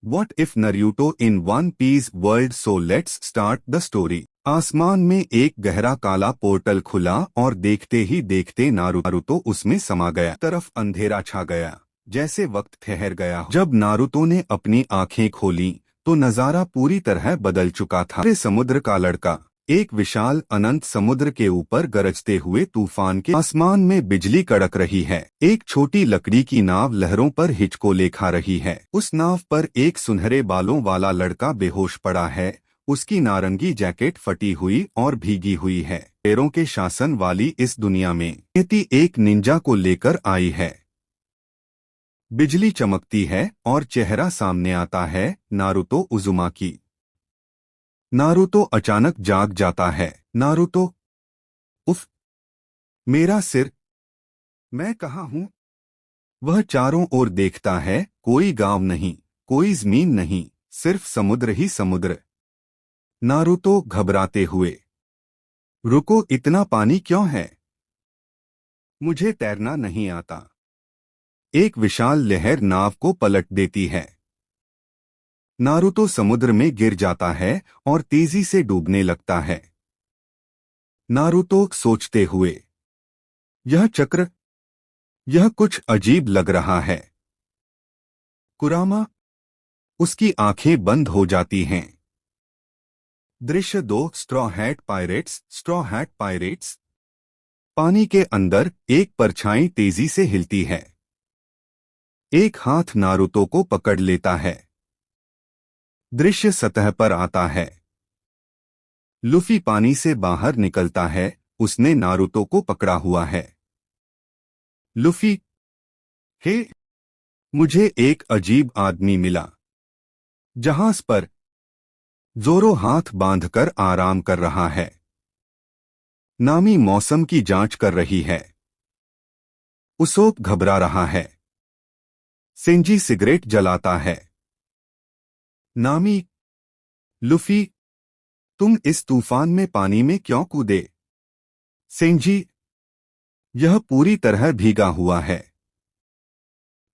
What if Naruto in One Piece world? So let's start the story. आसमान में एक गहरा काला पोर्टल खुला और देखते ही देखते नारुतो उसमें समा गया। तरफ अंधेरा छा गया, जैसे वक्त ठहर गया। जब नारुतो ने अपनी आंखें खोली तो नजारा पूरी तरह बदल चुका था। समुद्र का लड़का एक विशाल अनंत समुद्र के ऊपर गरजते हुए तूफान के आसमान में बिजली कड़क रही है। एक छोटी लकड़ी की नाव लहरों पर हिचकोले खा रही है। उस नाव पर एक सुनहरे बालों वाला लड़का बेहोश पड़ा है। उसकी नारंगी जैकेट फटी हुई और भीगी हुई है। पैरों के शासन वाली इस दुनिया में नियति एक निंजा को लेकर आई है। बिजली चमकती है और चेहरा सामने आता है नारुतो उजुमाकी। नारुतो अचानक जाग जाता है। नारुतो, उफ, मेरा सिर, मैं कहाँ हूँ? वह चारों ओर देखता है। कोई गांव नहीं, कोई जमीन नहीं, सिर्फ समुद्र ही समुद्र। नारुतो घबराते हुए, रुको, इतना पानी क्यों है? मुझे तैरना नहीं आता। एक विशाल लहर नाव को पलट देती है। नारुतो समुद्र में गिर जाता है और तेजी से डूबने लगता है। नारुतो सोचते हुए, यह चक्र, यह कुछ अजीब लग रहा है। कुरामा, उसकी आंखें बंद हो जाती हैं। दृश्य 2, straw hat pirates. Straw hat pirates. पानी के अंदर एक परछाई तेजी से हिलती है। एक हाथ नारुतो को पकड़ लेता है। दृश्य सतह पर आता है। लुफी पानी से बाहर निकलता है। उसने नारुतो को पकड़ा हुआ है। लुफी, हे, मुझे एक अजीब आदमी मिला। जहाज पर जोरो हाथ बांधकर आराम कर रहा है। नामी मौसम की जांच कर रही है। उसोप घबरा रहा है। सेंजी सिगरेट जलाता है। नामी, लुफी, तुम इस तूफान में पानी में क्यों कूदे? सेंजी, यह पूरी तरह भीगा हुआ है,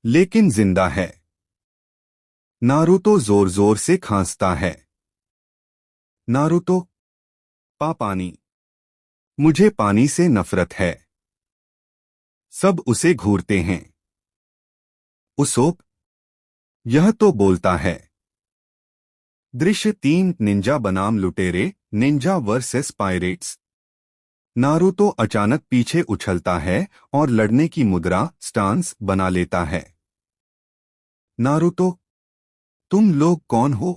लेकिन जिंदा है। नारुतो जोर जोर से खांसता है। नारुतो, पानी, मुझे पानी से नफरत है। सब उसे घूरते हैं। उसोप, यह तो बोलता है। दृश्य 3, निंजा बनाम लुटेरे। Ninja versus pirates. नारुतो अचानक पीछे उछलता है और लड़ने की मुद्रा स्टांस बना लेता है। नारुतो, तुम लोग कौन हो?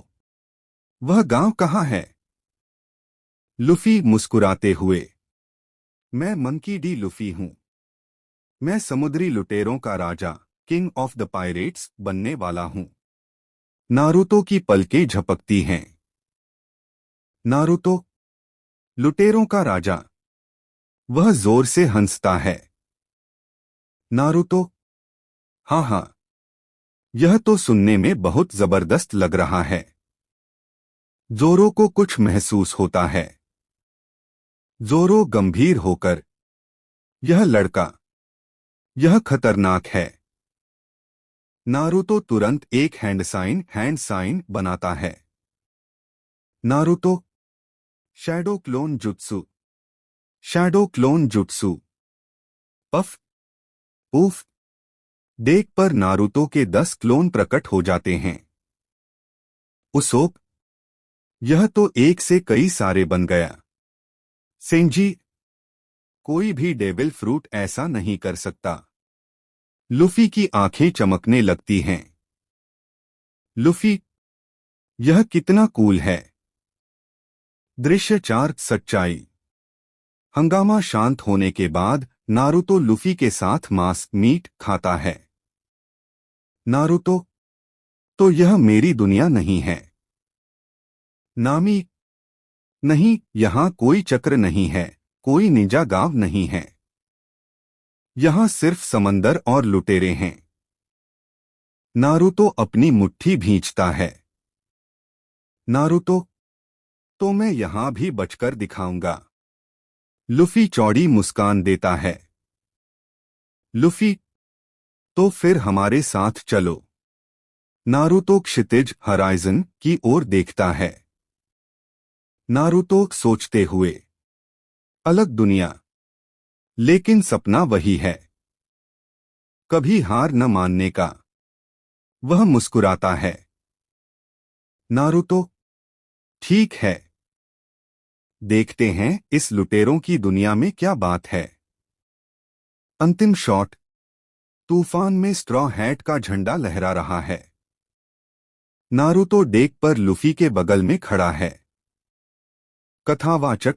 वह गांव कहाँ है? लुफी मुस्कुराते हुए, मैं मंकी डी लुफी हूं। मैं समुद्री लुटेरों का राजा, किंग ऑफ द पायरेट्स बनने वाला हूं। नारुतो की पलकें झपकती हैं। नारुतो, लुटेरों का राजा? वह जोर से हंसता है। नारुतो, हाँ हाँ, यह तो सुनने में बहुत जबरदस्त लग रहा है। जोरो को कुछ महसूस होता है। जोरो गंभीर होकर, यह लड़का, यह खतरनाक है। नारुतो तुरंत एक हैंड साइन बनाता है। Naruto, shadow clone jutsu. Shadow clone jutsu. Puff, उफ, देख पर नारुतो के 10 क्लोन प्रकट हो जाते हैं। उसोप, यह तो एक से कई सारे बन गया। सेंजी, कोई भी डेविल फ्रूट ऐसा नहीं कर सकता। लुफी की आंखें चमकने लगती हैं। लुफी, यह कितना कूल है। दृश्य 4, सच्चाई। हंगामा शांत होने के बाद नारुतो लुफी के साथ मांस मीट खाता है। नारुतो, तो यह मेरी दुनिया नहीं है। नामी, नहीं, यहां कोई चक्र नहीं है, कोई निंजा गांव नहीं है। यहां सिर्फ समंदर और लुटेरे हैं। नारुतो अपनी मुट्ठी भींचता है। नारुतो, तो मैं यहां भी बचकर दिखाऊंगा। लुफी चौड़ी मुस्कान देता है। लुफी, तो फिर हमारे साथ चलो। नारुतो क्षितिज हराइजन की ओर देखता है। नारुतो सोचते हुए, अलग दुनिया, लेकिन सपना वही है, कभी हार न मानने का। वह मुस्कुराता है। नारुतो, ठीक है, देखते हैं इस लुटेरों की दुनिया में क्या बात है। अंतिम शॉट। तूफान में स्ट्रॉ हैट का झंडा लहरा रहा है। नारुतो डेक पर लुफी के बगल में खड़ा है। कथावाचक,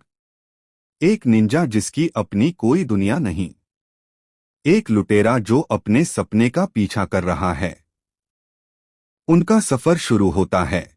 एक निंजा जिसकी अपनी कोई दुनिया नहीं, एक लुटेरा जो अपने सपने का पीछा कर रहा है। उनका सफर शुरू होता है।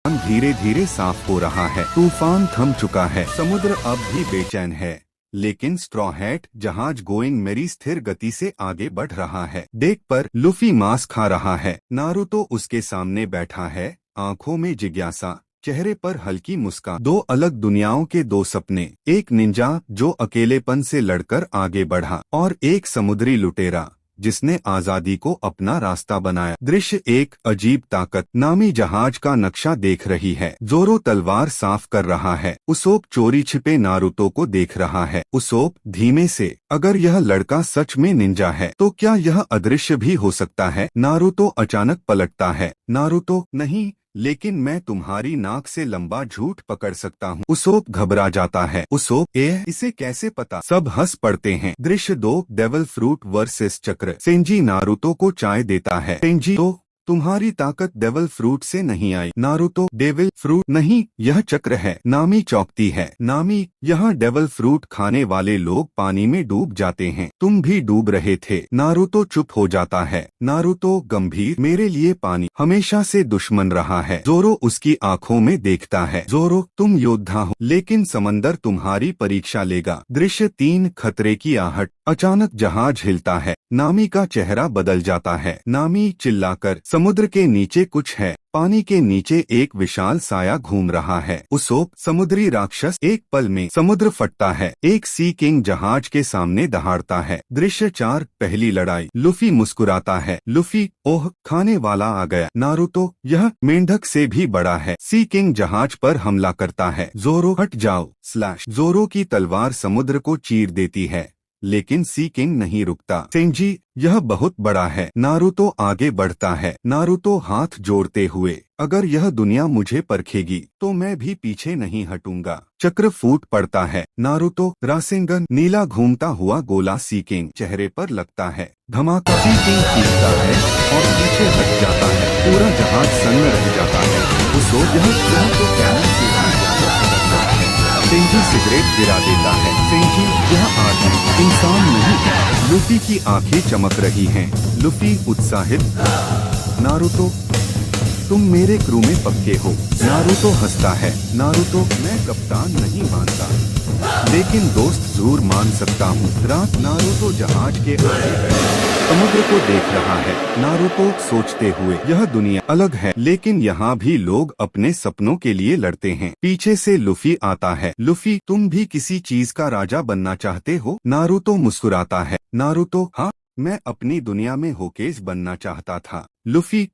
धीरे धीरे साफ हो रहा है। तूफान थम चुका है। समुद्र अब भी बेचैन है, लेकिन स्ट्रॉ हैट जहाज गोइंग मेरी स्थिर गति से आगे बढ़ रहा है। डेक पर लुफी मांस खा रहा है। नारुतो उसके सामने बैठा है, आंखों में जिज्ञासा, चेहरे पर हल्की मुस्कान। दो अलग दुनियाओं के दो सपने, एक निंजा जो अकेलेपन से लड़कर आगे बढ़ा, और एक समुद्री लुटेरा जिसने आजादी को अपना रास्ता बनाया। दृश्य एक अजीब ताकत नामी जहाज का नक्शा देख रही है। जोरो तलवार साफ कर रहा है। उसोप चोरी छिपे नारुतो को देख रहा है। उसोप धीमे से, अगर यह लड़का सच में निंजा है तो क्या यह अदृश्य भी हो सकता है। नारुतो अचानक पलटता है। नारुतो, नहीं, लेकिन मैं तुम्हारी नाक से लंबा झूठ पकड़ सकता हूँ। उसोप घबरा जाता है। उसोप, इसे कैसे पता। सब हंस पड़ते हैं। दृश्य 2 डेविल फ्रूट वर्सेस चक्र। सेंजी नारुतो को चाय देता है। सेंजी, तो तुम्हारी ताकत डेविल फ्रूट से नहीं आई। नारुतो, डेविल फ्रूट नहीं, यह चक्र है। नामी चौंकती है। नामी, यहाँ डेविल फ्रूट खाने वाले लोग पानी में डूब जाते हैं, तुम भी डूब रहे थे। नारुतो चुप हो जाता है। नारुतो गंभीर, मेरे लिए पानी हमेशा से दुश्मन रहा है। जोरो उसकी आंखों में देखता है। जोरो, तुम योद्धा हो, लेकिन समंदर तुम्हारी परीक्षा लेगा। दृश्य 3 खतरे की आहट। अचानक जहाज हिलता है। नामी का चेहरा बदल जाता है। नामी चिल्लाकर, समुद्र के नीचे कुछ है। पानी के नीचे एक विशाल साया घूम रहा है। उसोप, समुद्री राक्षस। एक पल में समुद्र फटता है। एक सी किंग जहाज के सामने दहाड़ता है। दृश्य 4 पहली लड़ाई। लुफी मुस्कुराता है। लुफी, ओह, खाने वाला आ गया। नारुतो, यह मेंढक से भी बड़ा है। सी किंग जहाज पर हमला करता है। जोरो, हट जाओ। स्लैश। जोरो की तलवार समुद्र को चीर देती है, लेकिन सी किंग नहीं रुकता। सेंजी, यह बहुत बड़ा है। नारुतो आगे बढ़ता है। नारुतो हाथ जोड़ते हुए, अगर यह दुनिया मुझे परखेगी तो मैं भी पीछे नहीं हटूंगा। चक्र फूट पड़ता है। नारुतो, रासेंगन। नीला घूमता हुआ गोला सी किंग चेहरे पर लगता है। धमाका। सी किंग चीखता है और पीछे हट जाता है। पूरा जहाज सन्न रह जाता है। उसो, यह तो कैनन से सेंजी सिगरेट गिरा देता है। सेंजी, यह आदमी इंसान नहीं है। लुफी की आंखें चमक रही हैं। लुफी उत्साहित, नारुतो, तुम मेरे क्रू में पक्के हो। नारुतो हंसता है। नारुतो, मैं कप्तान नहीं मानता, लेकिन दोस्त जरूर मान सकता हूँ। रात। नारुतो जहाज के आगे समुद्र को देख रहा है। नारुतो सोचते हुए, यह दुनिया अलग है, लेकिन यहाँ भी लोग अपने सपनों के लिए लड़ते हैं। पीछे से लुफी आता है। लुफी, तुम भी किसी चीज का राजा बनना चाहते हो। नारुतो मुस्कुराता है। नारुतो, हाँ, मैं अपनी दुनिया में होकेज बनना चाहता था। लुफी,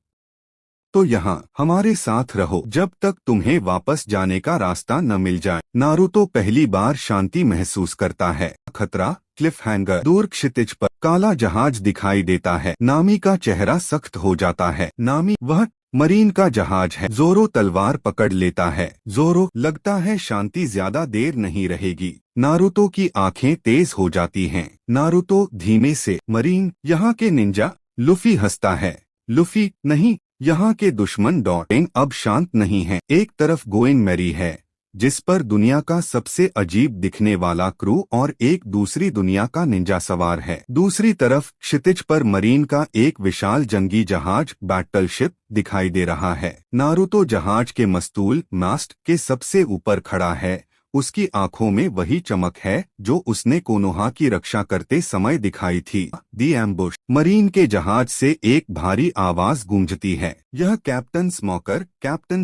तो यहाँ हमारे साथ रहो जब तक तुम्हें वापस जाने का रास्ता न मिल जाए। नारुतो पहली बार शांति महसूस करता है। खतरा। Cliff hanger. दूर क्षितिज पर काला जहाज दिखाई देता है। नामी का चेहरा सख्त हो जाता है। नामी, वह मरीन का जहाज है। जोरो तलवार पकड़ लेता है। जोरो, लगता है शांति ज्यादा देर नहीं रहेगी। नारुतो की आंखें तेज हो जाती हैं। नारुतो धीमे से, मरीन, यहाँ के निंजा। लुफी हंसता है। लुफी, नहीं, यहाँ के दुश्मन डॉटिंग अब शांत नहीं है। एक तरफ गोइंग मैरी है, जिस पर दुनिया का सबसे अजीब दिखने वाला क्रू और एक दूसरी दुनिया का निंजा सवार है। दूसरी तरफ क्षितिज पर मरीन का एक विशाल जंगी जहाज बैटलशिप दिखाई दे रहा है। नारुतो जहाज के मस्तूल मास्ट के सबसे ऊपर खड़ा है। उसकी आंखों में वही चमक है जो उसने कोनोहा की रक्षा करते समय दिखाई थी। दी एम्बुश। मरीन के जहाज से एक भारी आवाज गूंजती है। यह कैप्टन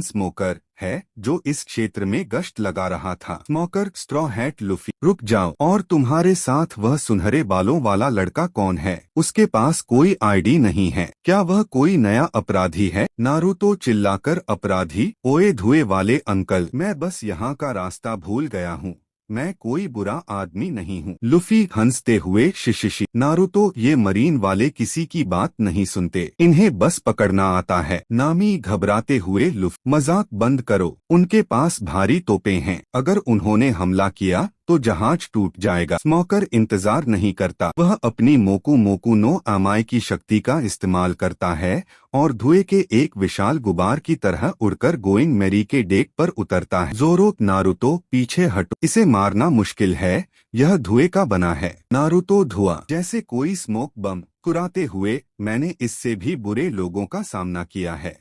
स्मोकर है जो इस क्षेत्र में गश्त लगा रहा था। स्मोकर स्ट्रॉ हैट लुफी, रुक जाओ, और तुम्हारे साथ वह सुनहरे बालों वाला लड़का कौन है? उसके पास कोई आईडी नहीं है क्या? वह कोई नया अपराधी है? नारुतो चिल्लाकर, अपराधी? ओए धुएं वाले अंकल, मैं बस यहाँ का रास्ता भूल गया हूँ, मैं कोई बुरा आदमी नहीं हूँ। लुफी हंसते हुए शिशिशी, नारुतो ये मरीन वाले किसी की बात नहीं सुनते, इन्हें बस पकड़ना आता है। नामी घबराते हुए, लुफी मजाक बंद करो, उनके पास भारी तोपें हैं, अगर उन्होंने हमला किया तो जहाज टूट जाएगा। स्मोकर इंतजार नहीं करता, वह अपनी मोकू मोकू नो आमाई की शक्ति का इस्तेमाल करता है और धुएं के एक विशाल गुबार की तरह उड़कर गोइंग मेरी के डेक पर उतरता है। जोरो, नारुतो पीछे हटो, इसे मारना मुश्किल है, यह धुएं का बना है। नारुतो, धुआं जैसे कोई स्मोक बम, कुराते हुए, मैंने इससे भी बुरे लोगों का सामना किया है।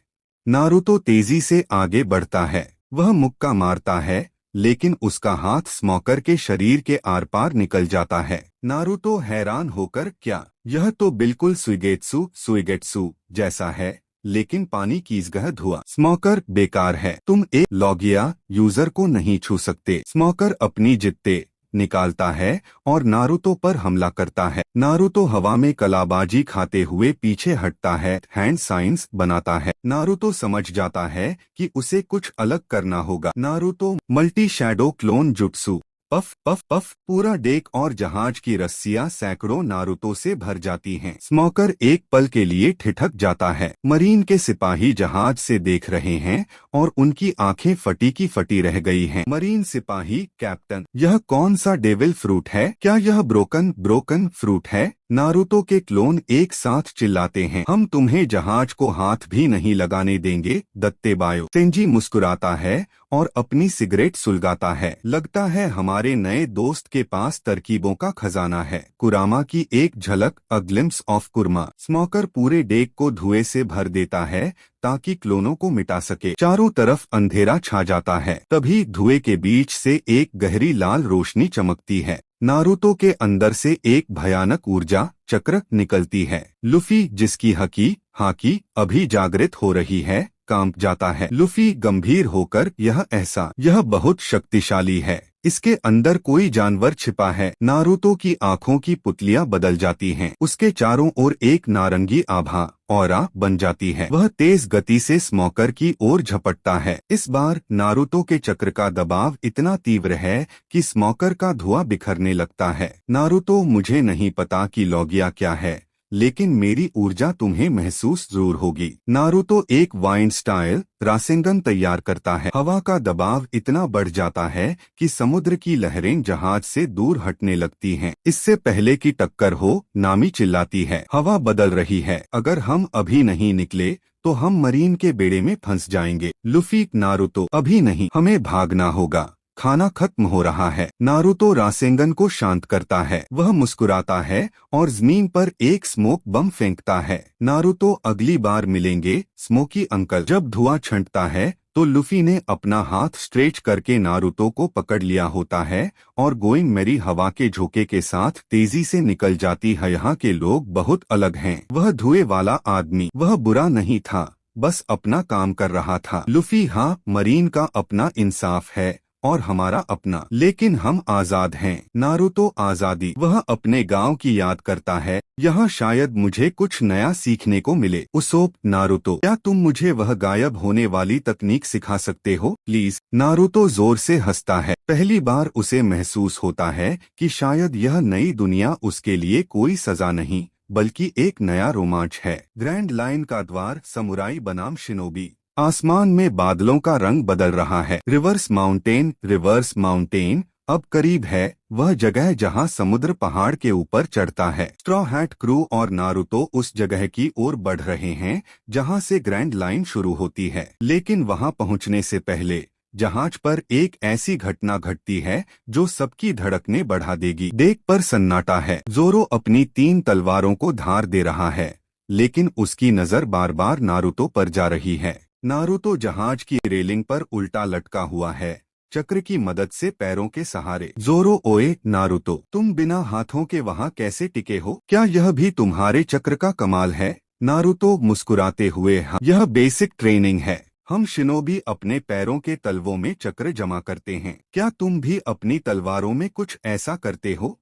नारुतो तेजी से आगे बढ़ता है, वह मुक्का मारता है लेकिन उसका हाथ स्मोकर के शरीर के आर पार निकल जाता है। नारुतो हैरान होकर, क्या? यह तो बिल्कुल सुइगेट्सु जैसा है, लेकिन पानी की जगह धुआं। स्मोकर, बेकार है, तुम एक लॉगिया यूजर को नहीं छू सकते। स्मोकर अपनी जिद्दें निकालता है और नारुतो पर हमला करता है। नारुतो हवा में कलाबाजी खाते हुए पीछे हटता है, हैंड साइंस बनाता है। नारुतो समझ जाता है कि उसे कुछ अलग करना होगा। Naruto multi shadow clone jutsu, puff puff puff, पूरा डेक और जहाज की रस्सियां सैकड़ों नारुतो से भर जाती हैं। स्मोकर एक पल के लिए ठिठक जाता है। मरीन के सिपाही जहाज से देख रहे हैं और उनकी आंखें फटी की फटी रह गई हैं। मरीन सिपाही, कैप्टन, यह कौन सा डेविल फ्रूट है? क्या यह ब्रोकन फ्रूट है? नारुतो के क्लोन एक साथ चिल्लाते हैं, हम तुम्हें जहाज को हाथ भी नहीं लगाने देंगे, दत्तेबायो। सेंजी मुस्कुराता है और अपनी सिगरेट सुलगाता है, लगता है हमारे नए दोस्त के पास तरकीबों का खजाना है। कुरामा की एक झलक, a glimpse of Kurama. Smoker पूरे डेक को धुएं से भर देता है ताकि क्लोनों को मिटा सके। चारों तरफ अंधेरा छा जाता है, तभी धुएं के बीच से एक गहरी लाल रोशनी चमकती है। नारुतो के अंदर से एक भयानक ऊर्जा चक्र निकलती है। लुफी, जिसकी हाकी अभी जागृत हो रही है, कांप जाता है। लुफी गंभीर होकर, यह बहुत शक्तिशाली है, इसके अंदर कोई जानवर छिपा है। नारुतो की आंखों की पुतलियां बदल जाती हैं, उसके चारों ओर एक नारंगी आभा ऑरा बन जाती है। वह तेज गति से स्मोकर की ओर झपटता है। इस बार नारुतो के चक्र का दबाव इतना तीव्र है कि स्मोकर का धुआं बिखरने लगता है। नारुतो, मुझे नहीं पता कि लॉगिया क्या है, लेकिन मेरी ऊर्जा तुम्हें महसूस जरूर होगी। नारुतो एक वाइन स्टाइल रासेंगन तैयार करता है। हवा का दबाव इतना बढ़ जाता है कि समुद्र की लहरें जहाज से दूर हटने लगती हैं। इससे पहले कि टक्कर हो, नामी चिल्लाती है, हवा बदल रही है, अगर हम अभी नहीं निकले तो हम मरीन के बेड़े में फंस जाएंगे। लुफी, नारुतो, अभी नहीं, हमें भागना होगा, खाना खत्म हो रहा है। नारुतो रासेंगन को शांत करता है, वह मुस्कुराता है और जमीन पर एक स्मोक बम फेंकता है। नारुतो, अगली बार मिलेंगे स्मोकी अंकल। जब धुआं छंटता है तो लुफी ने अपना हाथ स्ट्रेच करके नारुतो को पकड़ लिया होता है और गोइंग मेरी हवा के झोंके के साथ तेजी से निकल जाती है। यहाँ के लोग बहुत अलग हैं। वह धुएं वाला आदमी, वह बुरा नहीं था, बस अपना काम कर रहा था। लुफी, हाँ, मरीन का अपना इंसाफ है और हमारा अपना, लेकिन हम आजाद हैं। नारुतो, आजादी? वह अपने गांव की याद करता है, यहाँ शायद मुझे कुछ नया सीखने को मिले। उसोप, नारुतो, क्या तुम मुझे वह गायब होने वाली तकनीक सिखा सकते हो प्लीज? नारुतो जोर से हंसता है। पहली बार उसे महसूस होता है कि शायद यह नई दुनिया उसके लिए कोई सजा नहीं बल्कि एक नया रोमांच है। ग्रैंड लाइन का द्वार, समुराई बनाम शिनोबी। आसमान में बादलों का रंग बदल रहा है। रिवर्स माउंटेन अब करीब है, वह जगह जहां समुद्र पहाड़ के ऊपर चढ़ता है। स्ट्रॉ हैट क्रू और नारुतो उस जगह की ओर बढ़ रहे हैं जहां से ग्रैंड लाइन शुरू होती है, लेकिन वहां पहुंचने से पहले जहाज पर एक ऐसी घटना घटती है जो सबकी धड़कनें बढ़ा देगी। डेक पर सन्नाटा है। जोरो अपनी 3 तलवारों को धार दे रहा है, लेकिन उसकी नजर बार बार नारुतो पर जा रही है। नारुतो जहाज की रेलिंग पर उल्टा लटका हुआ है, चक्र की मदद से पैरों के सहारे। जोरो, ओए नारुतो, तुम बिना हाथों के वहां कैसे टिके हो? क्या यह भी तुम्हारे चक्र का कमाल है? नारुतो मुस्कुराते हुए, हाँ, यह बेसिक ट्रेनिंग है, हम शिनोबी अपने पैरों के तलवों में चक्र जमा करते हैं। क्या तुम भी अपनी तलवारों में कुछ ऐसा करते हो?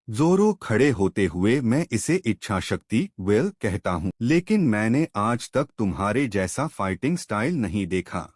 जोरो खड़े होते हुए, मैं इसे इच्छा शक्ति विल कहता हूँ, लेकिन मैंने आज तक तुम्हारे जैसा फाइटिंग स्टाइल नहीं देखा।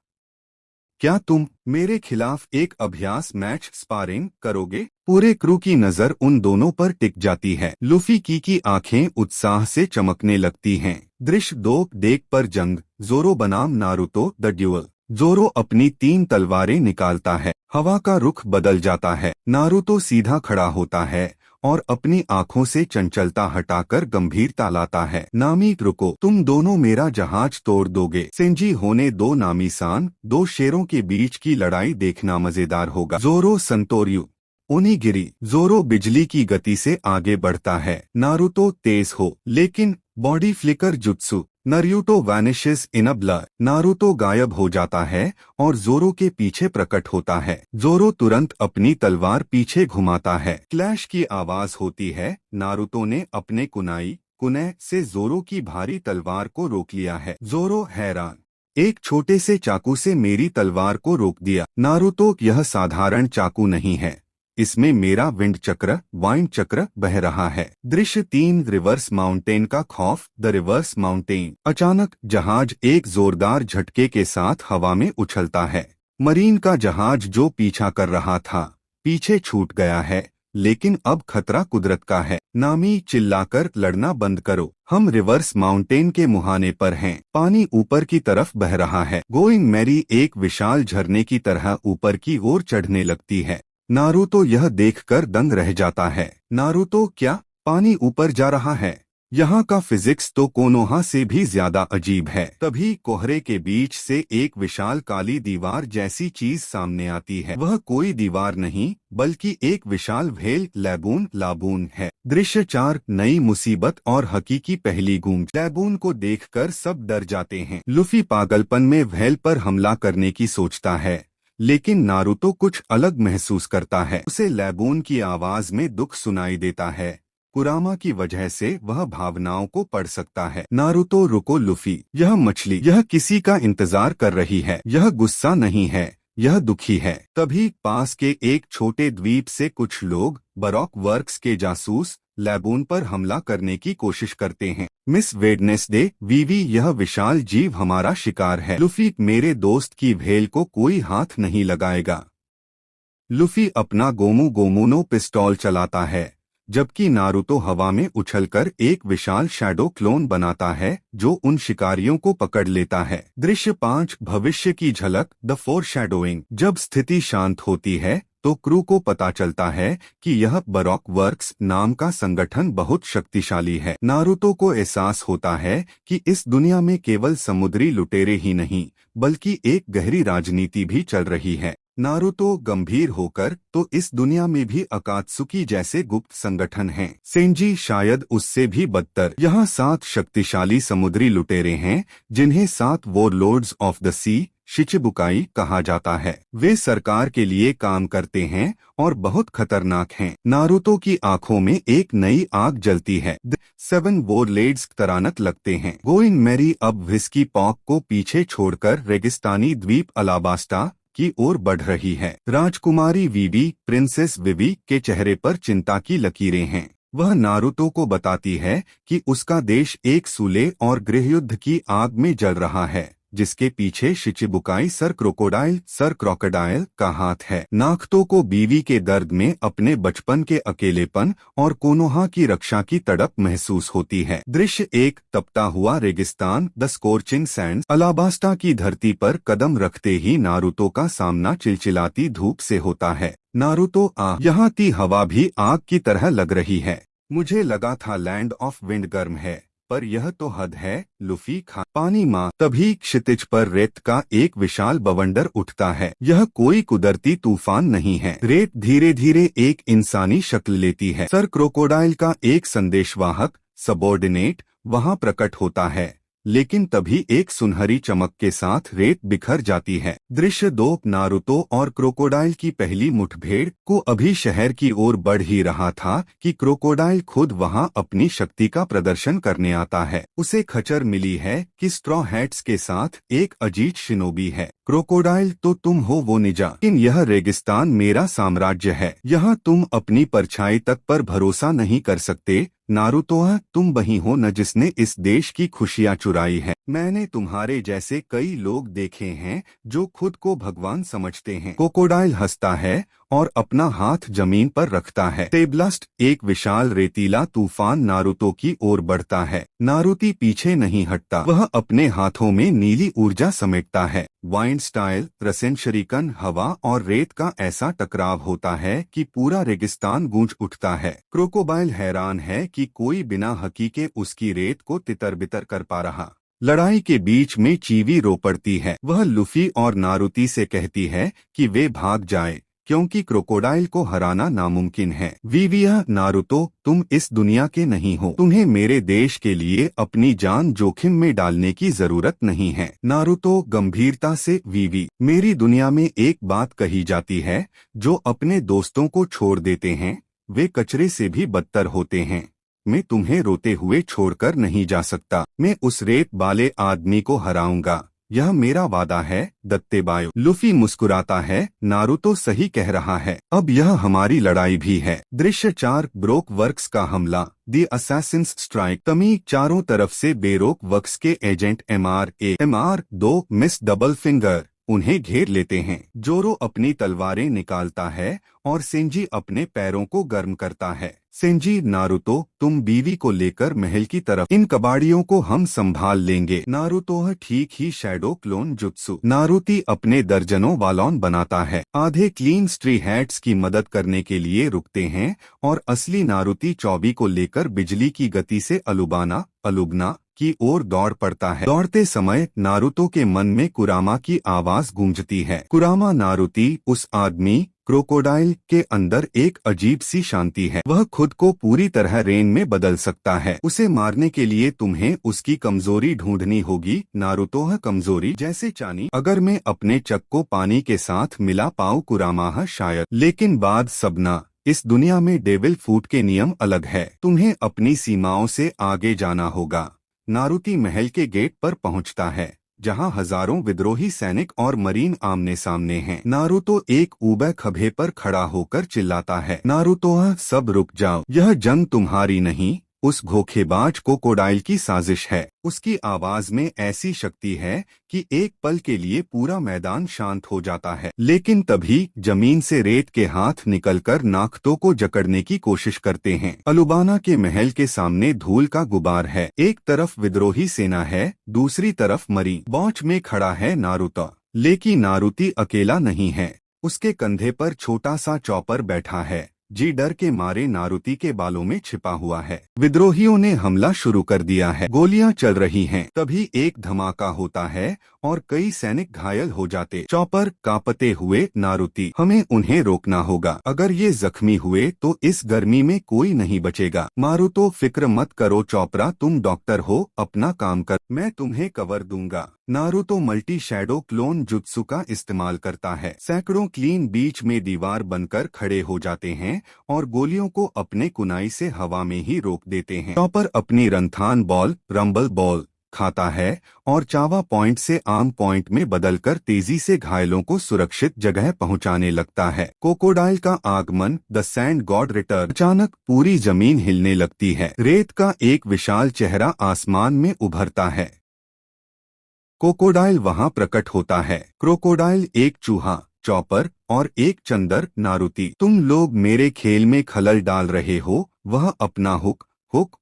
क्या तुम मेरे खिलाफ एक अभ्यास मैच स्पारिंग करोगे? पूरे क्रू की नजर उन दोनों पर टिक जाती है। लूफी की आंखें उत्साह से चमकने लगती हैं। दृश्य 2 डेक पर जंग, जोरो बनाम नारुतो द ड्यूअल। जोरो अपनी 3 तलवारें निकालता है। हवा का रुख बदल जाता है। नारुतो सीधा खड़ा होता है और अपनी आंखों से चंचलता हटाकर गंभीरता लाता है। नामी, रुको, तुम दोनों मेरा जहाज तोड़ दोगे। सेंजी, होने दो नामी सान, 2 शेरों के बीच की लड़ाई देखना मजेदार होगा। जोरो संतोरियु ओनिगिरी। जोरो बिजली की गति से आगे बढ़ता है। नारुतो तेज हो, लेकिन body flicker jutsu. Naruto vanishes in a blur. Naruto गायब हो जाता है और जोरो के पीछे प्रकट होता है। जोरो तुरंत अपनी तलवार पीछे घुमाता है। क्लैश की आवाज होती है। नारुतो ने अपने कुने से जोरो की भारी तलवार को रोक लिया है। जोरो हैरान, एक छोटे से चाकू से मेरी तलवार को रोक दिया। नारुतो, यह साधारण चाकू नहीं है, इसमें मेरा विंड चक्र वाइन चक्र बह रहा है। दृश्य 3 रिवर्स माउंटेन का खौफ, द रिवर्स माउंटेन। अचानक जहाज एक जोरदार झटके के साथ हवा में उछलता है। मरीन का जहाज जो पीछा कर रहा था पीछे छूट गया है, लेकिन अब खतरा कुदरत का है। नामी, चिल्लाकर लड़ना बंद करो, हम रिवर्स माउंटेन के मुहाने पर हैं। पानी ऊपर की तरफ बह रहा है। गोइंग मैरी एक विशाल झरने की तरह ऊपर की ओर चढ़ने लगती है। नारुतो यह देखकर दंग रह जाता है। नारुतो, क्या पानी ऊपर जा रहा है? यहाँ का फिजिक्स तो कोनोहा से भी ज्यादा अजीब है। तभी कोहरे के बीच से एक विशाल काली दीवार जैसी चीज सामने आती है। वह कोई दीवार नहीं, बल्कि एक विशाल व्हेल लाबून है। दृश्य 4 नई मुसीबत और हकीकी पहली गूंज। लैबून को देखकर सब डर जाते हैं। लूफी पागलपन में व्हेल पर हमला करने की सोचता है, लेकिन नारुतो कुछ अलग महसूस करता है। उसे लैबून की आवाज में दुख सुनाई देता है। कुरामा की वजह से वह भावनाओं को पढ़ सकता है। नारुतो, रुको लूफी, यह मछली, यह किसी का इंतजार कर रही है। यह गुस्सा नहीं है, यह दुखी है। तभी पास के एक छोटे द्वीप से कुछ लोग, बरॉक वर्क्स के जासूस, लैबून पर हमला करने की कोशिश करते हैं। मिस वेडनेसडे, वीवी, यह विशाल जीव हमारा शिकार है। लूफी, मेरे दोस्त की भेल को कोई हाथ नहीं लगाएगा। लूफी अपना गोमुनो पिस्टल चलाता है, जबकि नारुतो हवा में उछलकर एक विशाल शैडो क्लोन बनाता है जो उन शिकारियों को पकड़ लेता है। दृश्य 5 भविष्य की झलक, द फोरशैडोइंग। जब स्थिति शांत होती है तो क्रू को पता चलता है कि यह बरॉक वर्क्स नाम का संगठन बहुत शक्तिशाली है। नारुतो को एहसास होता है कि इस दुनिया में केवल समुद्री लुटेरे ही नहीं, बल्कि एक गहरी राजनीति भी चल रही है। नारुतो गंभीर होकर, तो इस दुनिया में भी अकात्सुकी जैसे गुप्त संगठन हैं। सेंजी, शायद उससे भी बदतर। यहाँ 7 शक्तिशाली समुद्री लुटेरे हैं, जिन्हें 7 वॉरलॉर्ड्स ऑफ द सी शिचिबुकाई कहा जाता है। वे सरकार के लिए काम करते हैं और बहुत खतरनाक हैं। नारुतो की आंखों में एक नई आग जलती है। 7 वॉरलॉर्ड्स तरानक लगते हैं। गोइंग मैरी अब व्हिस्की पॉक को पीछे छोड़कर रेगिस्तानी द्वीप अलाबास्टा की ओर बढ़ रही है। राजकुमारी वीवी, प्रिंसेस विवी के चेहरे पर चिंता की लकीरें हैं। वह नारुतो को बताती है कि उसका देश एक सूले और गृहयुद्ध की आग में जल रहा है, जिसके पीछे शिचिबुकाई सर क्रोकोडाइल का हाथ है। नाखतो को बीवी के दर्द में अपने बचपन के अकेलेपन और कोनोहा की रक्षा की तड़प महसूस होती है। दृश्य 1 तपता हुआ रेगिस्तान, द स्कोर्चिंग सैंड्स। अलाबास्टा की धरती पर कदम रखते ही नारुतो का सामना चिलचिलाती धूप से होता है। नारुतो, यहाँ की हवा भी आग की तरह लग रही है। मुझे लगा था लैंड ऑफ विंड गर्म है, पर यह तो हद है। लूफी, पानी माँ। तभी क्षितिज पर रेत का एक विशाल बवंडर उठता है। यह कोई कुदरती तूफान नहीं है। रेत धीरे धीरे एक इंसानी शक्ल लेती है। सर क्रोकोडाइल का एक संदेशवाहक सबॉर्डिनेट वहां प्रकट होता है, लेकिन तभी एक सुनहरी चमक के साथ रेत बिखर जाती है। दृश्य 2 नारुतो और क्रोकोडाइल की पहली मुठभेड़ को अभी शहर की ओर बढ़ ही रहा था कि क्रोकोडाइल खुद वहां अपनी शक्ति का प्रदर्शन करने आता है। उसे खबर मिली है कि स्ट्रॉ हैट्स के साथ एक अजीत शिनोबी है। क्रोकोडाइल, तो तुम हो वो निंजा, लेकिन यह रेगिस्तान मेरा साम्राज्य है, यहाँ तुम अपनी परछाई तक पर भरोसा नहीं कर सकते। नारुतो, तुम वही हो न जिसने इस देश की खुशियाँ चुराई है। मैंने तुम्हारे जैसे कई लोग देखे हैं जो खुद को भगवान समझते हैं। क्रोकोडाइल हंसता है और अपना हाथ जमीन पर रखता है। टेब्लास्ट, एक विशाल रेतीला तूफान नारुतो की ओर बढ़ता है। नारुती पीछे नहीं हटता, वह अपने हाथों में नीली ऊर्जा समेटता है। वाइंड स्टाइल, रसेन शरीकन, हवा और रेत का ऐसा टकराव होता है कि पूरा रेगिस्तान गूंज उठता है। क्रोकोडाइल हैरान है कि कोई बिना हकी के उसकी रेत को तितर बितर कर पा रहा। लड़ाई के बीच में चीवी रो पड़ती है। वह लुफी और नारुती से कहती है कि वे भाग जाए क्योंकि क्रोकोडाइल को हराना नामुमकिन है। विविया, नारुतो, तुम इस दुनिया के नहीं हो, तुम्हें मेरे देश के लिए अपनी जान जोखिम में डालने की जरूरत नहीं है। नारुतो गंभीरता से, विवी, मेरी दुनिया में एक बात कही जाती है, जो अपने दोस्तों को छोड़ देते हैं वे कचरे से भी बदतर होते हैं। मैं तुम्हें रोते हुए छोड़कर नहीं जा सकता। मैं उस रेत वाले आदमी को हराऊंगा, यह मेरा वादा है। दत्तेबायो, लुफी मुस्कुराता है, नारुतो सही कह रहा है, अब यह हमारी लड़ाई भी है। दृश्य 4 ब्रोक वर्क्स का हमला, दी असैसिन्स स्ट्राइक। तमी, चारों तरफ से बेरोक वर्क्स के agent MR2 miss double finger उन्हें घेर लेते हैं। जोरो अपनी तलवारें निकालता है और सेंजी अपने पैरों को गर्म करता है। सेंजी, नारुतो, तुम बीवी को लेकर महल की तरफ, इन कबाड़ियों को हम संभाल लेंगे। नारुतो, ठीक ही, शैडो क्लोन जुत्सु। नारुती अपने दर्जनों वालोन बनाता है। आधे क्लीन स्ट्री हैट्स की मदद करने के लिए रुकते हैं और असली नारुती चौबी को लेकर बिजली की गति से अलुबना की ओर दौड़ पड़ता है। दौड़ते समय नारुतो के मन में कुरामा की आवाज गूंजती है। कुरामा, नारुती, उस आदमी क्रोकोडाइल के अंदर एक अजीब सी शांति है, वह खुद को पूरी तरह रेन में बदल सकता है। उसे मारने के लिए तुम्हें उसकी कमजोरी ढूंढनी होगी। नारुतो, कमजोरी जैसे चानी, अगर मैं अपने चक को पानी के साथ मिला पाऊँ। कुरामा, शायद, लेकिन बाद सबना, इस दुनिया में डेविल फूड के नियम अलग है, तुम्हें अपनी सीमाओं से आगे जाना होगा। नारुती महल के गेट पर पहुंचता है जहां हजारों विद्रोही सैनिक और मरीन आमने सामने हैं। नारुतो एक ऊबे खभे पर खड़ा होकर चिल्लाता है, नारुतो, सब रुक जाओ, यह जंग तुम्हारी नहीं, उस धोखेबाज क्रोकोडाइल की साजिश है। उसकी आवाज में ऐसी शक्ति है कि एक पल के लिए पूरा मैदान शांत हो जाता है। लेकिन तभी जमीन से रेत के हाथ निकलकर नाखतों को जकड़ने की कोशिश करते हैं। अलुबाना के महल के सामने धूल का गुबार है। एक तरफ विद्रोही सेना है, दूसरी तरफ मरी बौछ में खड़ा है नारुतो। लेकिन नारुती अकेला नहीं है, उसके कंधे पर छोटा सा चॉपर बैठा है जी डर के मारे नारुती के बालों में छिपा हुआ है। विद्रोहियों ने हमला शुरू कर दिया है, गोलियां चल रही हैं। तभी एक धमाका होता है और कई सैनिक घायल हो जाते। चॉपर, कांपते हुए, नारुती, हमें उन्हें रोकना होगा, अगर ये जख्मी हुए तो इस गर्मी में कोई नहीं बचेगा। नारुतो, फिक्र मत करो चोपड़ा, तुम डॉक्टर हो, अपना काम कर, मैं तुम्हें कवर दूंगा। Naruto multi shadow clone jutsu का इस्तेमाल करता है। सैकड़ों क्लीन बीच में दीवार बनकर खड़े हो जाते हैं और गोलियों को अपने कुनाई से हवा में ही रोक देते हैं। चॉपर अपनी रंथान बॉल, रंबल बॉल, खाता है और चावा पॉइंट से आर्म पॉइंट में बदलकर तेजी से घायलों को सुरक्षित जगह पहुंचाने लगता है। क्रोकोडाइल का आगमन, द सैंड गॉड रिटर्न। अचानक पूरी जमीन हिलने लगती है। रेत का एक विशाल चेहरा आसमान में उभरता है। क्रोकोडाइल वहां प्रकट होता है। क्रोकोडाइल एक चूहा, चॉपर और एक चंदर। नारुती, तुम लोग मेरे खेल में खलल डाल रहे हो। वह अपना हुक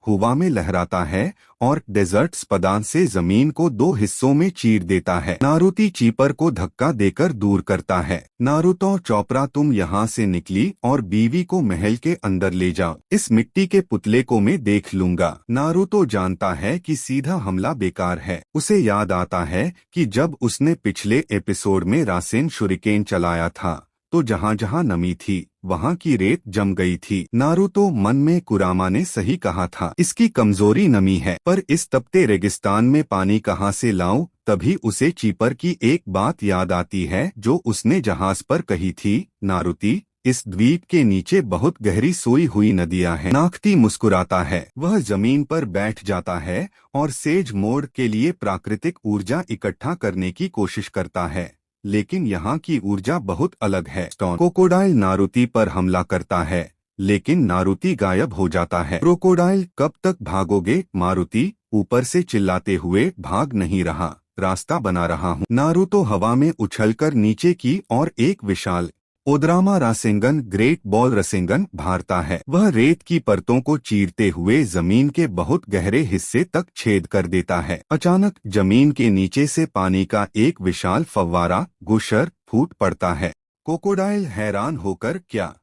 हवा में लहराता है और डेजर्ट स्पदान से जमीन को दो हिस्सों में चीर देता है। नारुती चीपर को धक्का देकर दूर करता है। नारुतो, चोपड़ा, तुम यहाँ से निकली और बीवी को महल के अंदर ले जाओ, इस मिट्टी के पुतले को मैं देख लूंगा। नारुतो जानता है कि सीधा हमला बेकार है। उसे याद आता है कि जब उसने पिछले एपिसोड में रासेन शुरिकेन चलाया था तो जहाँ जहाँ नमी थी वहाँ की रेत जम गई थी। नारुतो मन में कुरामा ने सही कहा था, इसकी कमजोरी नमी है, पर इस तपते रेगिस्तान में पानी कहाँ से लाऊं? तभी उसे चीपर की एक बात याद आती है जो उसने जहाज पर कही थी, नारुती, इस द्वीप के नीचे बहुत गहरी सोई हुई नदियां हैं। नाकती मुस्कुराता है। वह जमीन पर बैठ जाता है और सेज मोड़ के लिए प्राकृतिक ऊर्जा इकट्ठा करने की कोशिश करता है, लेकिन यहाँ की ऊर्जा बहुत अलग है। क्रोकोडाइल नारुती पर हमला करता है, लेकिन नारुती गायब हो जाता है। क्रोकोडाइल, कब तक भागोगे? मारुति ऊपर से चिल्लाते हुए, भाग नहीं रहा, रास्ता बना रहा हूँ। नारुतो हवा में उछलकर नीचे की और एक विशाल ओद्रामा रासेंगन, ग्रेट बॉल रसेंगन भारता है। वह रेत की परतों को चीरते हुए जमीन के बहुत गहरे हिस्से तक छेद कर देता है। अचानक जमीन के नीचे से पानी का एक विशाल फव्वारा गुशर फूट पड़ता है। क्रोकोडाइल हैरान होकर, क्या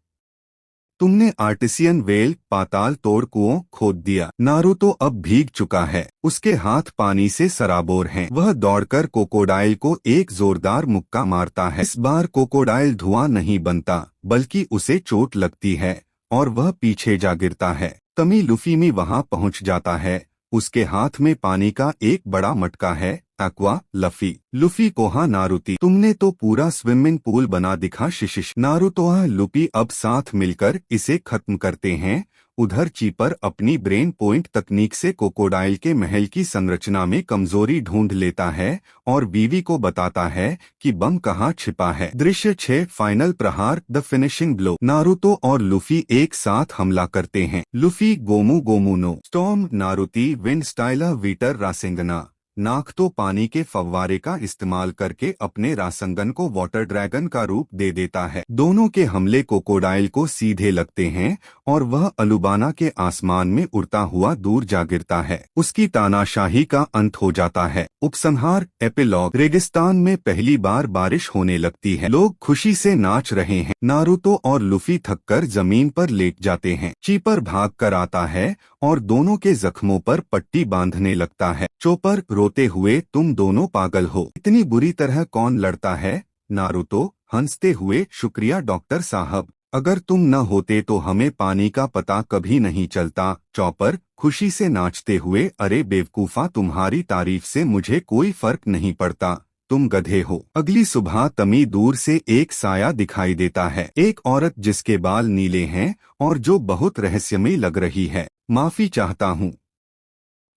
तुमने आर्टिसियन वेल पाताल तोड़ कुओं खोद दिया? नारुतो अब भीग चुका है, उसके हाथ पानी से सराबोर हैं। वह दौड़कर क्रोकोडाइल को एक जोरदार मुक्का मारता है। इस बार क्रोकोडाइल धुआं नहीं बनता, बल्कि उसे चोट लगती है और वह पीछे जा गिरता है। तभी लुफी वहां पहुंच जाता है। उसके हाथ में पानी का एक बड़ा मटका है। एक्वा, लुफी कोहा नारुती, तुमने तो पूरा स्विमिंग पूल बना दिखा। शिशिश, नारुतो लुफी अब साथ मिलकर इसे खत्म करते हैं। उधर चीपर अपनी ब्रेन पॉइंट तकनीक से क्रोकोडाइल के महल की संरचना में कमजोरी ढूंढ लेता है और बीवी को बताता है कि बम कहाँ छिपा है। दृश्य 6, फाइनल प्रहार, द फिनिशिंग ब्लो। नारुतो और लुफी एक साथ हमला करते हैं। Luffy, gomu gomu no storm, Naruto, wind style वीटर रासेंगना। नाकतो पानी के फव्वारे का इस्तेमाल करके अपने रासंगन को वाटर ड्रैगन का रूप दे देता है। दोनों के हमले क्रोकोडाइल को सीधे लगते हैं और वह अलुबाना के आसमान में उड़ता हुआ दूर जा गिरता है। उसकी तानाशाही का अंत हो जाता है। उपसंहार, एपिलॉग। रेगिस्तान में पहली बार बारिश होने लगती है। लोग खुशी से नाच रहे हैं। नारुतो और लुफी थककर जमीन पर लेट जाते हैं। चीपर भाग कर आता है और दोनों के जख्मों पर पट्टी बांधने लगता है। चोपर रोते हुए, तुम दोनों पागल हो, इतनी बुरी तरह कौन लड़ता है? नारुतो हंसते हुए, शुक्रिया डॉक्टर साहब, अगर तुम न होते तो हमें पानी का पता कभी नहीं चलता। चॉपर खुशी से नाचते हुए, अरे बेवकूफा, तुम्हारी तारीफ से मुझे कोई फर्क नहीं पड़ता, तुम गधे हो। अगली सुबह तमी दूर से एक साया दिखाई देता है। एक औरत जिसके बाल नीले हैं और जो बहुत रहस्यमयी लग रही है। माफी चाहता हूँ,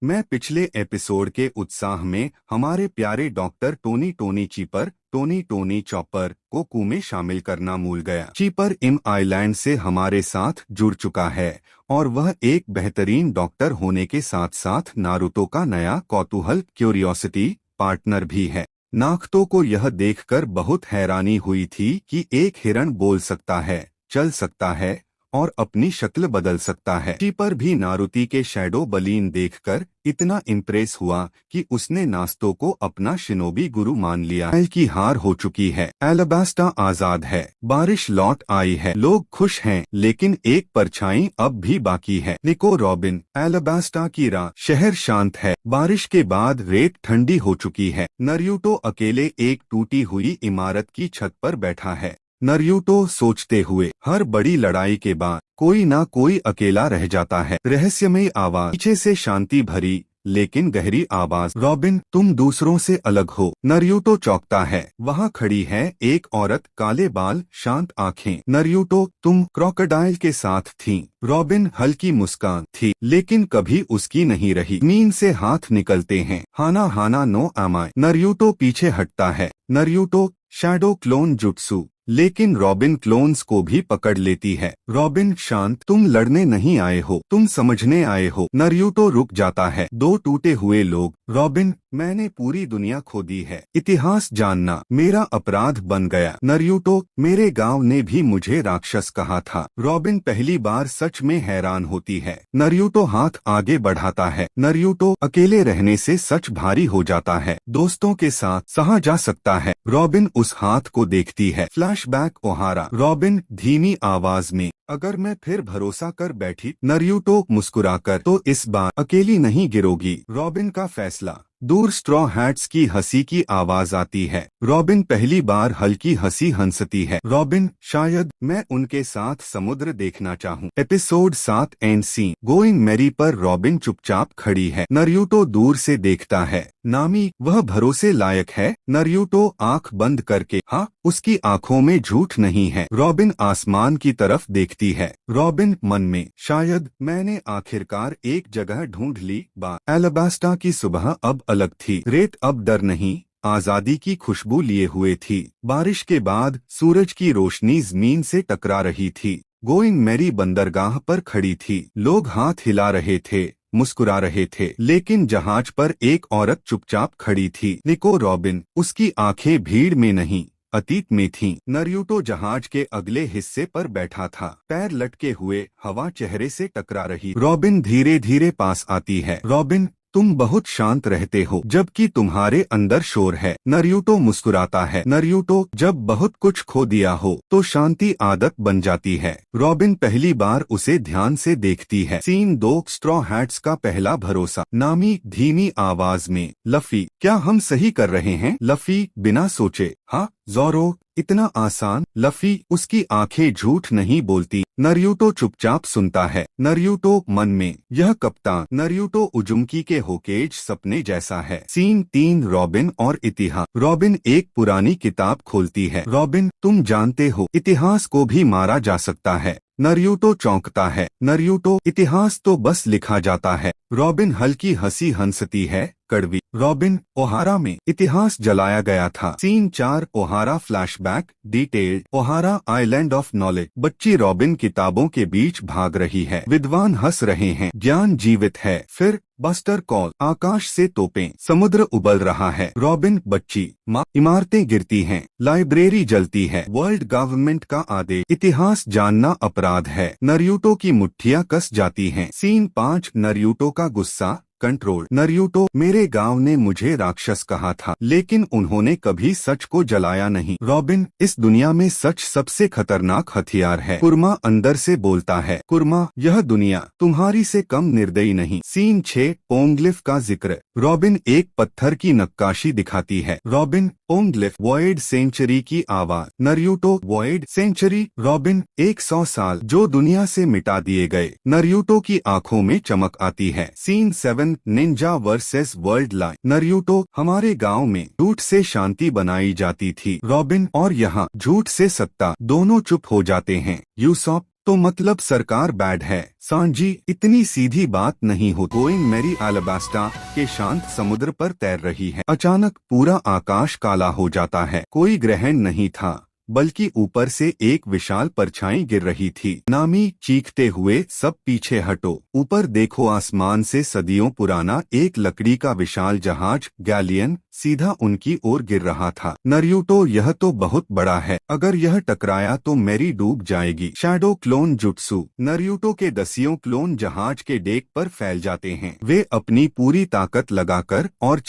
मैं पिछले एपिसोड के उत्साह में हमारे प्यारे doctor Tony cheaper, Tony chopper को कू में शामिल करना भूल गया। चीपर इम आइलैंड से हमारे साथ जुड़ चुका है और वह एक बेहतरीन डॉक्टर होने के साथ साथ नारुतो का नया कौतूहल, क्यूरियोसिटी पार्टनर भी है। नाकतो को यह देखकर बहुत हैरानी हुई थी कि एक हिरण बोल सकता है, चल सकता है और अपनी शक्ल बदल सकता है। चीपर भी नारुती के शैडो बलीन देखकर इतना इम्प्रेस हुआ कि उसने नास्तो को अपना शिनोबी गुरु मान लिया। एल की हार हो चुकी है। एलाबास्टा आजाद है। बारिश लौट आई है। लोग खुश हैं, लेकिन एक परछाई अब भी बाकी है। निको रॉबिन, एलाबास्टा की रात। शहर शांत है। बारिश के बाद रेत ठंडी हो चुकी है। नारुतो अकेले एक टूटी हुई इमारत की छत पर बैठा है। नारुतो सोचते हुए, हर बड़ी लड़ाई के बाद कोई ना कोई अकेला रह जाता है। रहस्यमयी आवाज, पीछे से शांति भरी लेकिन गहरी आवाज, रॉबिन, तुम दूसरों से अलग हो। नारुतो चौंकता है। वहाँ खड़ी है एक औरत, काले बाल, शांत आंखें। नारुतो, तुम क्रोकोडाइल के साथ थीं। रॉबिन, हल्की मुस्कान थी लेकिन कभी उसकी नहीं रही। नींद से हाथ निकलते हैं। हाना नो आमाय। नारुतो पीछे हटता है। नारुतो, शैडो क्लोन जुट्सु, लेकिन रॉबिन क्लोन्स को भी पकड़ लेती है। रॉबिन, शांत, तुम लड़ने नहीं आए हो, तुम समझने आए हो। नारुतो रुक जाता है। दो टूटे हुए लोग। रॉबिन, मैंने पूरी दुनिया खो दी है। इतिहास जानना मेरा अपराध बन गया। नारुतो, मेरे गांव ने भी मुझे राक्षस कहा था। रॉबिन पहली बार सच में हैरान होती है। नारुतो हाथ आगे बढ़ाता है। नारुतो, अकेले रहने से सच भारी हो जाता है, दोस्तों के साथ सहा जा सकता है। रॉबिन उस हाथ को देखती है। फ्लैशबैक, ओहारा। रॉबिन धीमी आवाज में, अगर मैं फिर भरोसा कर बैठी। नारुतो मुस्कुराकर, तो इस बार अकेली नहीं गिरोगी। रॉबिन का फैसला। दूर स्ट्रॉ हैट्स की हंसी की आवाज आती है। रॉबिन पहली बार हल्की हंसी हंसती है। रॉबिन, शायद मैं उनके साथ समुद्र देखना चाहूँ। Episode 7 end scene. Going Merry पर रॉबिन चुपचाप खड़ी है। नरियूटो दूर से देखता है। नामी, वह भरोसे लायक है। नरियूटो आंख बंद करके, हाँ, उसकी आंखों में झूठ नहीं है। रॉबिन आसमान की तरफ देखती है। रॉबिन मन में, शायद मैंने आखिरकार एक जगह ढूंढ ली। एलबास्टा की सुबह अब अलग थी। रेत अब डर नहीं, आजादी की खुशबू लिए हुए थी। बारिश के बाद सूरज की रोशनी जमीन से टकरा रही थी। गोइंग मैरी बंदरगाह पर खड़ी थी। लोग हाथ हिला रहे थे, मुस्कुरा रहे थे, लेकिन जहाज पर एक औरत चुपचाप खड़ी थी। निको रॉबिन। उसकी आंखें भीड़ में नहीं, अतीत में थीं। नरियूटो जहाज के अगले हिस्से पर बैठा था, पैर लटके हुए, हवा चेहरे से टकरा रही। रॉबिन धीरे धीरे पास आती है। रॉबिन, तुम बहुत शांत रहते हो, जबकि तुम्हारे अंदर शोर है। नरियूटो मुस्कुराता है। नरियूटो, जब बहुत कुछ खो दिया हो तो शांति आदत बन जाती है। रॉबिन पहली बार उसे ध्यान से देखती है। सीन 2 स्ट्रॉ हैट्स का पहला भरोसा। नामी धीमी आवाज में, लफी, क्या हम सही कर रहे हैं? लफी बिना सोचे, हाँ। ज़ोरो, इतना आसान? लफी, उसकी आंखें झूठ नहीं बोलती। नरियूटो चुपचाप सुनता है। नरियूटो मन में, यह कप्तान नरियूटो उजुमकी के होकेज सपने जैसा है। सीन 3 रॉबिन और इतिहास। रॉबिन एक पुरानी किताब खोलती है। रॉबिन, तुम जानते हो, इतिहास को भी मारा जा सकता है। नरियूटो चौंकता है। नरियूटो, इतिहास तो बस लिखा जाता है। रॉबिन हल्की हंसी हंसती है, कड़वी। रॉबिन, ओहारा में इतिहास जलाया गया था। Scene 4 Ohara flashback detailed. Ohara island of knowledge. बच्ची रॉबिन किताबों के बीच भाग रही है। विद्वान हंस रहे हैं। ज्ञान जीवित है। फिर बस्टर कॉल। आकाश से तोपें। समुद्र उबल रहा है। रॉबिन, बच्ची, माँ, इमारतें गिरती हैं, लाइब्रेरी जलती है। वर्ल्ड गवर्नमेंट का आदेश। इतिहास जानना अपराध है। नरियूटो की मुट्ठियां कस जाती हैं। सीन 5 नरियूटो का गुस्सा कंट्रोल। नरियूटो, मेरे गांव ने मुझे राक्षस कहा था, लेकिन उन्होंने कभी सच को जलाया नहीं। रॉबिन, इस दुनिया में सच सबसे खतरनाक हथियार है। कुर्मा अंदर से बोलता है। कुर्मा, यह दुनिया तुम्हारी से कम निर्दयी नहीं। सीन 6 पोंगलिफ का जिक्र। रॉबिन एक पत्थर की नक्काशी दिखाती है। रॉबिन, पोंगलिफ, वॉइड सेंचुरी की आवाज। नरियूटो, वॉइड सेंचुरी? रॉबिन, 100 साल जो दुनिया से मिटा दिए गए। नरियूटो की आंखों में चमक आती है। Scene 7 ninja versus world line. Naruto, हमारे गांव में झूठ से शांति बनाई जाती थी। रॉबिन, और यहाँ झूठ से सत्ता। दोनों चुप हो जाते हैं। यूसॉप, तो मतलब सरकार बैड है। सांजी, इतनी सीधी बात नहीं हो। गोइंग मैरी अलाबास्टा के शांत समुद्र पर तैर रही है। अचानक पूरा आकाश काला हो जाता है। कोई ग्रहण नहीं था, बल्कि ऊपर से एक विशाल परछाई गिर रही थी। नामी चीखते हुए, सब पीछे हटो, ऊपर देखो। आसमान से सदियों पुराना एक लकड़ी का विशाल जहाज गैलियन सीधा उनकी ओर गिर रहा था। नरियूटो, यह तो बहुत बड़ा है, अगर यह टकराया तो मैरी डूब जाएगी। Shadow clone जुट्सु। नरियूटो के दसियों क्लोन जहाज के डेक पर फैल जाते हैं। वे अपनी पूरी ताकत लगाकर और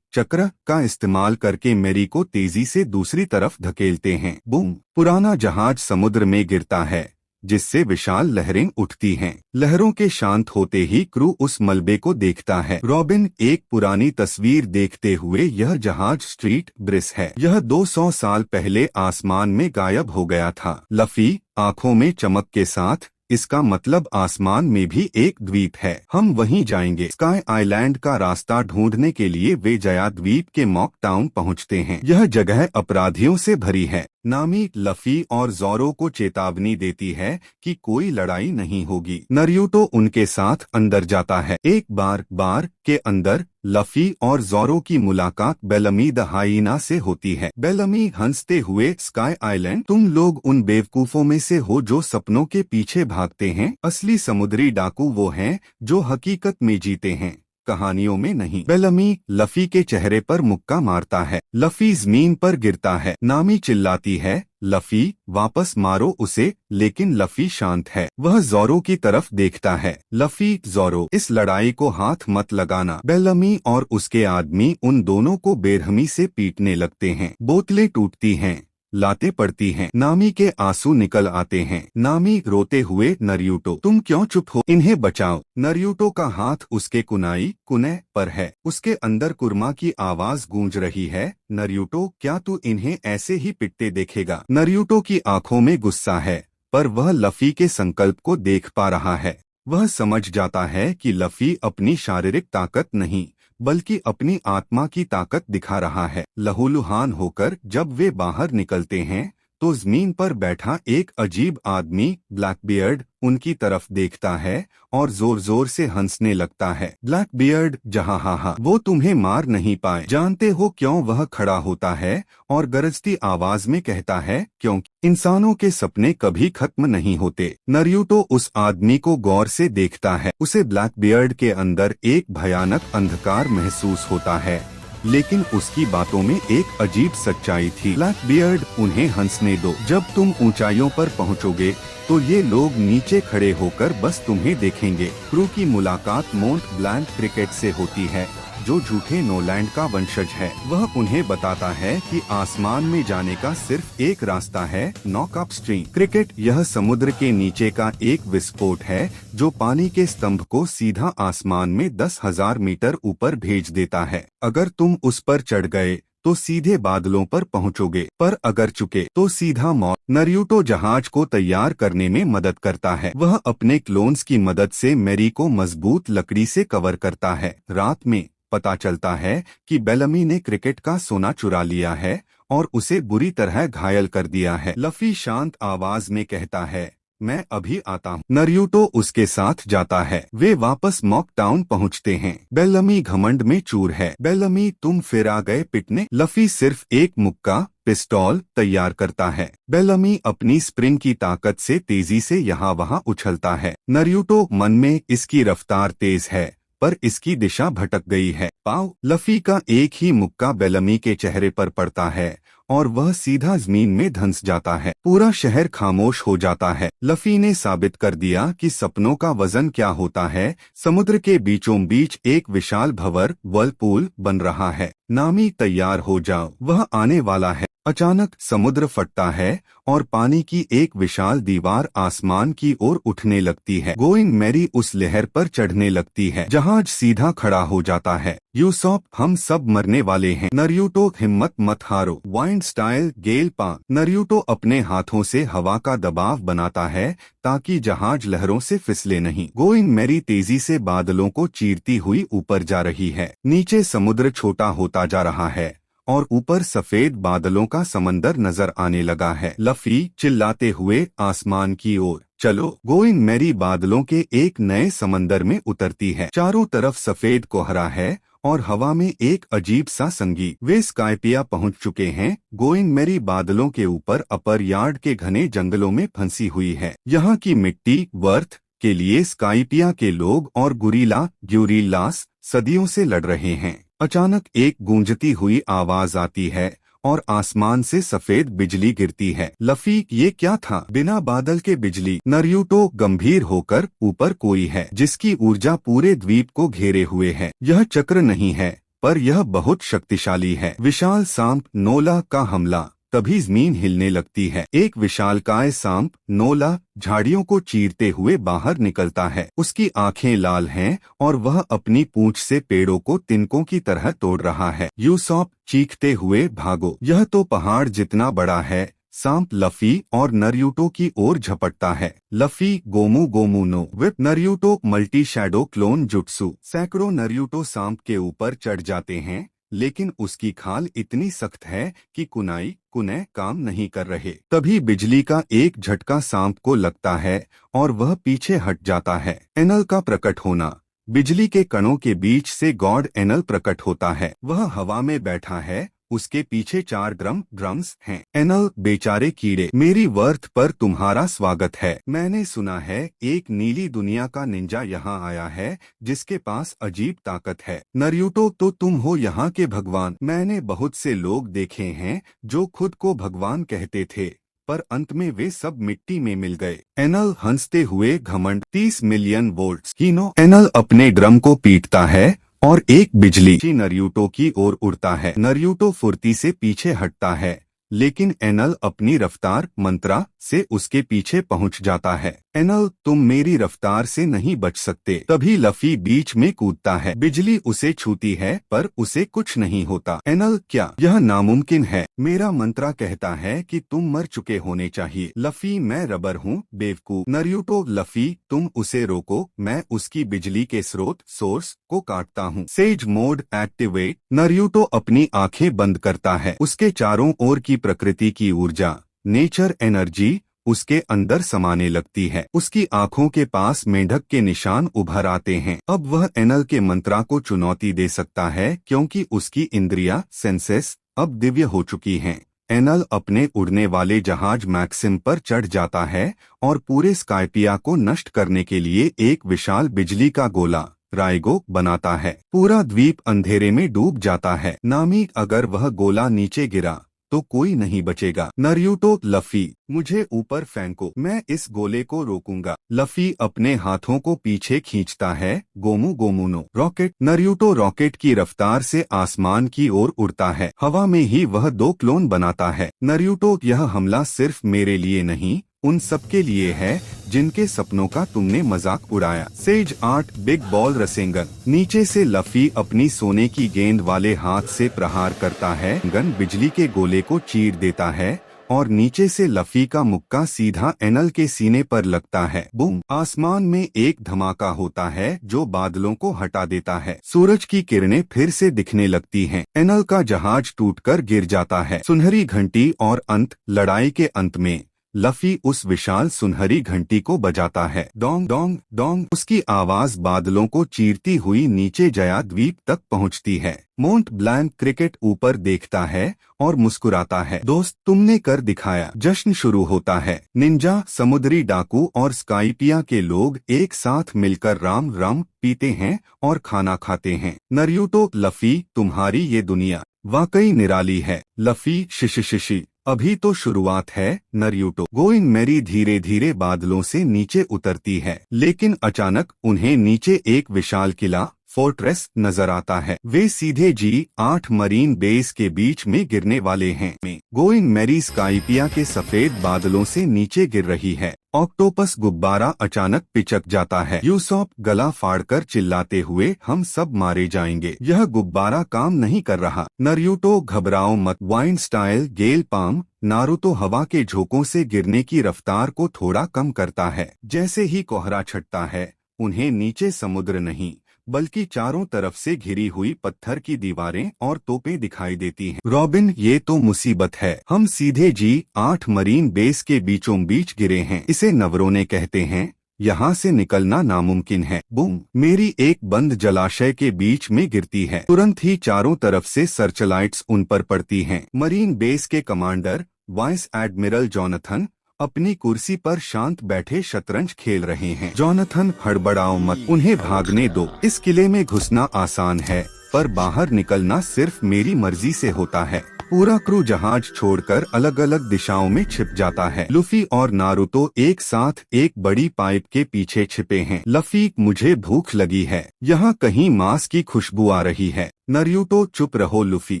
चक्र का इस्तेमाल करके मैरी को तेजी से दूसरी तरफ धकेलते हैं। बूम! पुराना जहाज समुद्र में गिरता है, जिससे विशाल लहरें उठती हैं। लहरों के शांत होते ही क्रू उस मलबे को देखता है। रॉबिन एक पुरानी तस्वीर देखते हुए, यह जहाज स्ट्रीट ब्रिस है। यह 200 साल पहले आसमान में गायब हो गया था। लफी आंखों में चमक के साथ, इसका मतलब आसमान में भी एक द्वीप है। हम वहीं जाएंगे। स्काई आइलैंड का रास्ता ढूंढने के लिए वे जया द्वीप के मॉक टाउन पहुंचते हैं। यह जगह अपराधियों से भरी है। नामी लफी और ज़ोरो को चेतावनी देती है कि कोई लड़ाई नहीं होगी। नरियूटो उनके साथ अंदर जाता है। एक बार के अंदर लफी और ज़ोरो की मुलाकात बेलमी द हाइना से होती है। बेलमी हंसते हुए, स्काई आइलैंड, तुम लोग उन बेवकूफों में से हो जो सपनों के पीछे भागते हैं। असली समुद्री डाकू वो हैं जो हकीकत में जीते हैं, कहानियों में नहीं। बेलमी लफी के चेहरे पर मुक्का मारता है। लफी जमीन पर गिरता है। नामी चिल्लाती है, लफी, वापस मारो उसे, लेकिन लफी शांत है। वह ज़ोरो की तरफ देखता है। लफी, ज़ोरो, इस लड़ाई को हाथ मत लगाना। बेलमी और उसके आदमी उन दोनों को बेरहमी से पीटने लगते हैं। बोतलें टूटती हैं, लाते पड़ती हैं। नामी के आंसू निकल आते हैं। नामी रोते हुए, नरियूटो तुम क्यों चुप हो, इन्हें बचाओ। नरियूटो का हाथ उसके कुनाई कुने पर है। उसके अंदर कुर्मा की आवाज गूंज रही है, नरियूटो क्या तू इन्हें ऐसे ही पिटते देखेगा। नरियूटो की आंखों में गुस्सा है, पर वह लफी के संकल्प को देख पा रहा है। वह समझ जाता है कि लफी अपनी शारीरिक ताकत नहीं बल्कि अपनी आत्मा की ताकत दिखा रहा है। लहूलुहान होकर जब वे बाहर निकलते हैं तो जमीन पर बैठा एक अजीब आदमी ब्लैकबियर्ड उनकी तरफ देखता है और जोर जोर से हंसने लगता है। ब्लैकबियर्ड जहाँ हा वो तुम्हें मार नहीं पाए। जानते हो क्यों? वह खड़ा होता है और गरजती आवाज में कहता है, क्योंकि इंसानों के सपने कभी खत्म नहीं होते। नरियूटो उस आदमी को गौर से देखता है। उसे ब्लैकबियर्ड के अंदर एक भयानक अंधकार महसूस होता है, लेकिन उसकी बातों में एक अजीब सच्चाई थी। ब्लैकबियर्ड उन्हें हंसने दो। जब तुम ऊंचाइयों पर पहुंचोगे तो ये लोग नीचे खड़े होकर बस तुम्हें देखेंगे। क्रू की मुलाकात मोंट ब्लैंक क्रिकेट से होती है, जो झूठे नोलैंड का वंशज है। वह उन्हें बताता है कि आसमान में जाने का सिर्फ एक रास्ता है, नॉक अप स्ट्रीम। क्रिकेट यह समुद्र के नीचे का एक विस्फोट है जो पानी के स्तंभ को सीधा आसमान में 10,000 मीटर ऊपर भेज देता है। अगर तुम उस पर चढ़ गए तो सीधे बादलों पर पहुंचोगे, पर अगर चुके तो सीधा मौत। नरियूटो जहाज को तैयार करने में मदद करता है। वह अपने क्लोन्स की मदद से मैरी को मजबूत लकड़ी से कवर करता है। रात में पता चलता है कि बेलमी ने क्रिकेट का सोना चुरा लिया है और उसे बुरी तरह घायल कर दिया है। लफी शांत आवाज में कहता है, मैं अभी आता हूँ। नरियूटो उसके साथ जाता है। वे वापस मॉक टाउन पहुँचते हैं। बेलमी घमंड में चूर है। बेलमी तुम फिर आ गए पिटने। लफी सिर्फ एक मुक्का पिस्तौल तैयार करता है। बेलमी अपनी स्प्रिंग की ताकत से तेजी से यहाँ वहाँ उछलता है। नरियूटो मन में, इसकी रफ्तार तेज है पर इसकी दिशा भटक गई है। पाव। लफी का एक ही मुक्का बेलमी के चेहरे पर पड़ता है और वह सीधा जमीन में धंस जाता है। पूरा शहर खामोश हो जाता है। लफी ने साबित कर दिया कि सपनों का वजन क्या होता है। समुद्र के बीचों बीच एक विशाल भंवर वर्लपूल बन रहा है। नामी तैयार हो जाओ, वह आने वाला है। अचानक समुद्र फटता है और पानी की एक विशाल दीवार आसमान की ओर उठने लगती है। गोइंग मैरी उस लहर पर चढ़ने लगती है। जहाज सीधा खड़ा हो जाता है। यूसॉप, हम सब मरने वाले हैं। नरियूटो, हिम्मत मत हारो। वाइंड स्टाइल गेल पांग। नरियूटो अपने हाथों से हवा का दबाव बनाता है ताकि जहाज लहरों से फिसले नहीं। गोइंग मैरी तेजी से बादलों को चीरती हुई ऊपर जा रही है। नीचे समुद्र छोटा होता जा रहा है और ऊपर सफेद बादलों का समंदर नजर आने लगा है। लफी चिल्लाते हुए आसमान की ओर चलो। गोइंग मैरी बादलों के एक नए समंदर में उतरती है। चारों तरफ सफेद कोहरा है और हवा में एक अजीब सा संगीत। वे स्काइपिया पहुंच चुके हैं। गोइंग मैरी बादलों के ऊपर अपर यार्ड के घने जंगलों में फंसी हुई है। यहाँ की मिट्टी वर्थ के लिए स्काइपिया के लोग और ग्यूरिल्लास सदियों से लड़ रहे हैं। अचानक एक गूंजती हुई आवाज आती है और आसमान से सफेद बिजली गिरती है। लफी, ये क्या था? बिना बादल के बिजली। नरियूटो गंभीर होकर, ऊपर कोई है जिसकी ऊर्जा पूरे द्वीप को घेरे हुए है। यह चक्र नहीं है, पर यह बहुत शक्तिशाली है। विशाल सांप नोला का हमला। तभी जमीन हिलने लगती है। एक विशालकाय सांप नोला झाड़ियों को चीरते हुए बाहर निकलता है। उसकी आंखें लाल हैं और वह अपनी पूंछ से पेड़ों को तिनकों की तरह तोड़ रहा है। यूसॉप, चीखते हुए भागो, यह तो पहाड़ जितना बड़ा है। सांप लफी और नरियूटो की ओर झपटता है। Luffy, gomu gomu no whip. Naruto, multi shadow clone jutsu. सैकड़ों नरियूटो सांप के ऊपर चढ़ जाते हैं, लेकिन उसकी खाल इतनी सख्त है कि कुने काम नहीं कर रहे। तभी बिजली का एक झटका सांप को लगता है और वह पीछे हट जाता है। एनल का प्रकट होना। बिजली के कणों के बीच से गॉड एनल प्रकट होता है। वह हवा में बैठा है। उसके पीछे 4 ड्रम्स हैं। एनल, बेचारे कीड़े, मेरी वर्थ पर तुम्हारा स्वागत है। मैंने सुना है एक नीली दुनिया का निंजा यहाँ आया है जिसके पास अजीब ताकत है। नरियूटो, तो तुम हो यहाँ के भगवान। मैंने बहुत से लोग देखे हैं जो खुद को भगवान कहते थे, पर अंत में वे सब मिट्टी में मिल गए। एनल हंसते हुए घमंड। 30 मिलियन वोल्ट्स। हीनो। एनल अपने ड्रम को पीटता है और एक बिजली नरियूटो की ओर उड़ता है। नरियूटो फुर्ती से पीछे हटता है, लेकिन एनल अपनी रफ्तार मंत्रा से उसके पीछे पहुंच जाता है। एनल, तुम मेरी रफ्तार से नहीं बच सकते। तभी लफी बीच में कूदता है। बिजली उसे छूती है पर उसे कुछ नहीं होता। एनल, क्या यह नामुमकिन है? मेरा मंत्रा कहता है कि तुम मर चुके होने चाहिए। लफी, मैं रबर हूँ बेवकूफ। नरूटो, लफी तुम उसे रोको, मैं उसकी बिजली के स्रोत सोर्स को काटता हूँ। Sage mode activate. नरूटो अपनी आंखें बंद करता है। उसके चारों ओर की प्रकृति की ऊर्जा, नेचर एनर्जी उसके अंदर समाने लगती है। उसकी आंखों के पास मेंढक के निशान उभर आते हैं। अब वह एनल के मंत्रा को चुनौती दे सकता है क्योंकि उसकी इंद्रियां सेंसेस अब दिव्य हो चुकी हैं। एनल अपने उड़ने वाले जहाज मैक्सिम पर चढ़ जाता है और पूरे स्काइपिया को नष्ट करने के लिए एक विशाल बिजली का गोला राइगो बनाता है। पूरा द्वीप अंधेरे में डूब जाता है। नामी, अगर वह गोला नीचे गिरा तो कोई नहीं बचेगा। नरूटो, लफी मुझे ऊपर फेंको, मैं इस गोले को रोकूंगा। लफी अपने हाथों को पीछे खींचता है। गोमू गोमूनो रॉकेट। नरूटो रॉकेट की रफ्तार से आसमान की ओर उड़ता है। हवा में ही वह 2 क्लोन बनाता है। नरूटो, यह हमला सिर्फ मेरे लिए नहीं, उन सबके लिए है जिनके सपनों का तुमने मजाक उड़ाया। सेज 8 बिग बॉल रसेंगन। नीचे से लफी अपनी सोने की गेंद वाले हाथ से प्रहार करता है। गन बिजली के गोले को चीर देता है और नीचे से लफी का मुक्का सीधा एनल के सीने पर लगता है। बूम! आसमान में एक धमाका होता है जो बादलों को हटा देता है। सूरज की किरणें फिर से दिखने लगती हैं। एनल का जहाज टूटकर गिर जाता है। सुनहरी घंटी और अंत। लड़ाई के अंत में लफी उस विशाल सुनहरी घंटी को बजाता है। Dong Dong Dong. उसकी आवाज बादलों को चीरती हुई नीचे जया द्वीप तक पहुंचती है। मोंट ब्लैंक क्रिकेट ऊपर देखता है और मुस्कुराता है। दोस्त, तुमने कर दिखाया। जश्न शुरू होता है। निंजा, समुद्री डाकू और स्काइपिया के लोग एक साथ मिलकर राम रम पीते हैं और खाना खाते हैं। नरूटो, लफी तुम्हारी ये दुनिया वाकई निराली है। लफी, शिशिशिशी अभी तो शुरुआत है। नरूटो, गोइंग मैरी धीरे धीरे बादलों से नीचे उतरती है, लेकिन अचानक उन्हें नीचे एक विशाल किला फोर्ट्रेस नजर आता है। वे सीधे G8 मरीन बेस के बीच में गिरने वाले हैं। गोइंग मैरी स्काइपिया के सफेद बादलों से नीचे गिर रही है। ऑक्टोपस गुब्बारा अचानक पिचक जाता है। यूसॉप गला फाड़कर चिल्लाते हुए, हम सब मारे जाएंगे। यह गुब्बारा काम नहीं कर रहा। नरूटो, घबराओ मत। वाइन स्टाइल गेल पाम। नारुतो हवा के झोंकों से गिरने की रफ्तार को थोड़ा कम करता है। जैसे ही कोहरा छटता है, उन्हें नीचे समुद्र नहीं बल्कि चारों तरफ से घिरी हुई पत्थर की दीवारें और तोपें दिखाई देती हैं। रॉबिन, ये तो मुसीबत है। हम सीधे G8 मरीन बेस के बीचों बीच गिरे हैं। इसे नवरोने कहते हैं। यहाँ से निकलना नामुमकिन है। बूम! मेरी एक बंद जलाशय के बीच में गिरती है। तुरंत ही चारों तरफ से सर्चलाइट्स उन पर पड़ती हैं। मरीन बेस के कमांडर वाइस एडमिरल जॉनथन अपनी कुर्सी पर शांत बैठे शतरंज खेल रहे हैं। जॉनथन, हड़बड़ाओ मत, उन्हें भागने दो। इस किले में घुसना आसान है पर बाहर निकलना सिर्फ मेरी मर्जी से होता है। पूरा क्रू जहाज छोड़कर अलग अलग दिशाओं में छिप जाता है। लुफी और नारुतो एक साथ एक बड़ी पाइप के पीछे छिपे हैं। लफी, मुझे भूख लगी है। यहाँ कहीं मांस की खुशबू आ रही है। नरूटो, चुप रहो लुफी,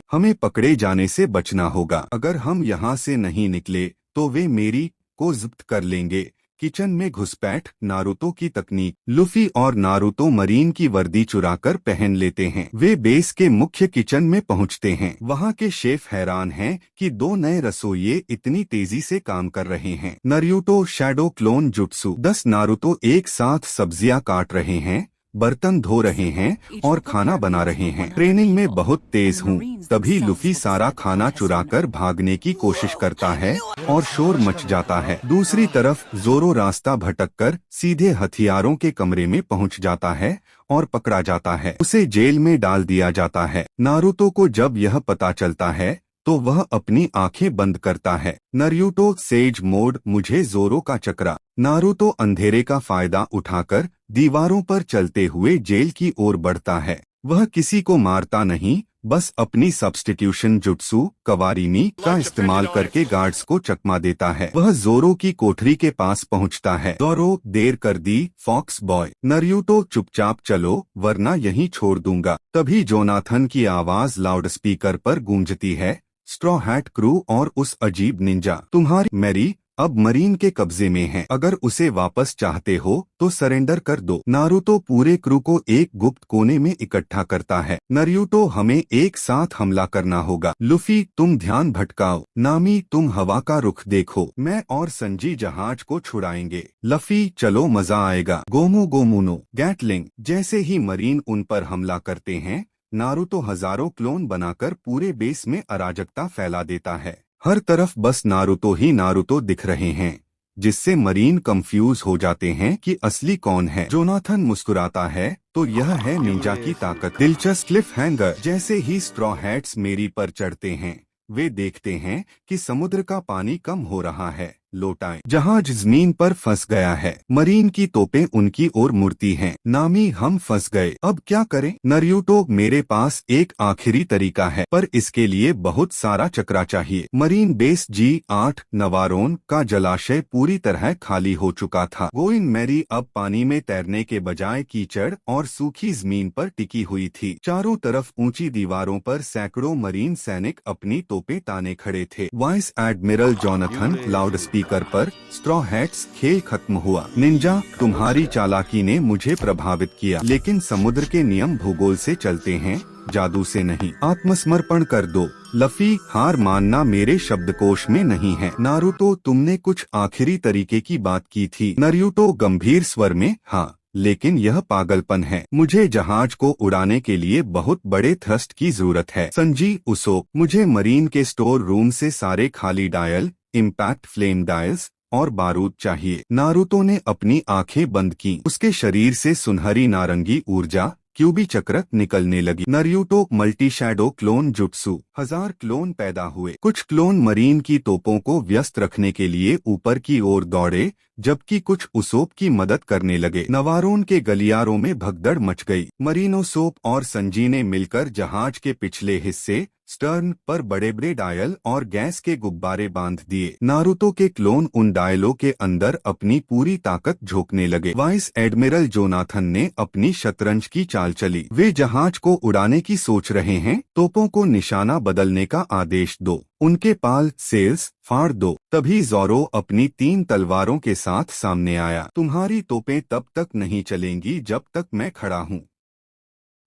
हमें पकड़े जाने से बचना होगा। अगर हम यहाँ से नहीं निकले तो वे मेरी को जब्त कर लेंगे। किचन में घुसपैठ। नारुतो की तकनीक। लुफी और नारुतो मरीन की वर्दी चुराकर पहन लेते हैं। वे बेस के मुख्य किचन में पहुंचते हैं। वहां के शेफ हैरान हैं कि 2 नए रसोइये इतनी तेजी से काम कर रहे हैं। Naruto, shadow clone jutsu. 10 Naruto एक साथ सब्जियां काट रहे हैं, बर्तन धो रहे हैं और खाना बना रहे हैं। ट्रेनिंग में बहुत तेज हूँ। तभी लुफी सारा खाना चुराकर भागने की कोशिश करता है और शोर मच जाता है। दूसरी तरफ जोरो रास्ता भटककर सीधे हथियारों के कमरे में पहुंच जाता है और पकड़ा जाता है। उसे जेल में डाल दिया जाता है। नारुतो को जब यह पता चलता है तो वह अपनी आंखें बंद करता है। Naruto, sage mode. मुझे जोरो का चक्रा। नारुतो अंधेरे का फायदा उठाकर दीवारों पर चलते हुए जेल की ओर बढ़ता है। वह किसी को मारता नहीं, बस अपनी सब्स्टिट्यूशन जुट्सु कवारीमी का इस्तेमाल करके गार्ड्स को चकमा देता है। वह जोरो की कोठरी के पास पहुंचता है। जोरो, देर कर दी फॉक्स बॉय। नरूटो, चुपचाप चलो वरना यहीं छोड़ दूंगा। तभी जोनाथन की आवाज लाउडस्पीकर पर गूंजती है, स्ट्रॉ हैट क्रू और उस अजीब निंजा। तुम्हारी मैरी अब मरीन के कब्जे में है। अगर उसे वापस चाहते हो तो सरेंडर कर दो। नारुतो पूरे क्रू को एक गुप्त कोने में इकट्ठा करता है। नारुतो, हमें एक साथ हमला करना होगा। लुफी, तुम ध्यान भटकाओ। नामी, तुम हवा का रुख देखो। मैं और संजी जहाज को छुड़ाएंगे। लफी, चलो मजा आएगा। गोमू गोमुनो गैटलिंग। जैसे ही मरीन उन पर हमला करते हैं, नारुतो हजारों क्लोन बनाकर पूरे बेस में अराजकता फैला देता है। हर तरफ बस नारुतो ही नारुतो दिख रहे हैं, जिससे मरीन कंफ्यूज हो जाते हैं कि असली कौन है। जोनाथन मुस्कुराता है, तो यह है निंजा की ताकत। दिलचस्प क्लिफ हैंगर। जैसे ही स्ट्रॉ हैट्स मेरी पर चढ़ते हैं, वे देखते हैं कि समुद्र का पानी कम हो रहा है। लौटाएं। जहाज जमीन पर फंस गया है। मरीन की तोपें उनकी ओर मुड़ती हैं। नामी, हम फंस गए, अब क्या करें? नारुतो, मेरे पास एक आखिरी तरीका है, पर इसके लिए बहुत सारा चक्रा चाहिए। मरीन बेस G8 नवारोन का जलाशय पूरी तरह खाली हो चुका था। गोइन मैरी अब पानी में तैरने के बजाय कीचड़ और सूखी जमीन पर टिकी हुई थी। चारों तरफ ऊंची दीवारों पर सैकड़ों मरीन सैनिक अपनी तोपें ताने खड़े थे। Vice admiral Jonathan loud speaker पर, स्ट्रॉ हैट्स, खेल खत्म हुआ। निंजा, तुम्हारी चालाकी ने मुझे प्रभावित किया, लेकिन समुद्र के नियम भूगोल से चलते हैं, जादू से नहीं। आत्मसमर्पण कर दो। लफी, हार मानना मेरे शब्दकोश में नहीं है। नारुतो, तुमने कुछ आखिरी तरीके की बात की थी। नारुतो गंभीर स्वर में, हाँ, लेकिन यह पागलपन है। मुझे जहाज को उड़ाने के लिए बहुत बड़े थ्रस्ट की जरूरत है। संजी, उसो, मुझे मरीन के स्टोर रूम से सारे खाली डायल, इम्पैक्ट फ्लेम डायल्स और बारूद चाहिए। नारुतो ने अपनी आंखें बंद की। उसके शरीर से सुनहरी नारंगी ऊर्जा, क्यूबी चक्र निकलने लगी। Naruto multi shadow clone jutsu. 1000 clone पैदा हुए। कुछ क्लोन मरीन की तोपों को व्यस्त रखने के लिए ऊपर की ओर दौड़े, जबकि कुछ उसोप की मदद करने लगे। नवारोन के गलियारों में भगदड़ मच गई। मरीनो सोप और संजी ने मिलकर जहाज के पिछले हिस्से, स्टर्न पर बड़े बड़े डायल और गैस के गुब्बारे बांध दिए। नारुतो के क्लोन उन डायलों के अंदर अपनी पूरी ताकत झोंकने लगे। वाइस एडमिरल जोनाथन ने अपनी शतरंज की चाल चली। वे जहाज को उड़ाने की सोच रहे हैं, तोपों को निशाना बदलने का आदेश दो। उनके पाल सेल्स फाड़ दो। तभी जोरो अपनी 3 तलवारों के साथ सामने आया। तुम्हारी तोपें तब तक नहीं चलेंगी जब तक मैं खड़ा हूँ।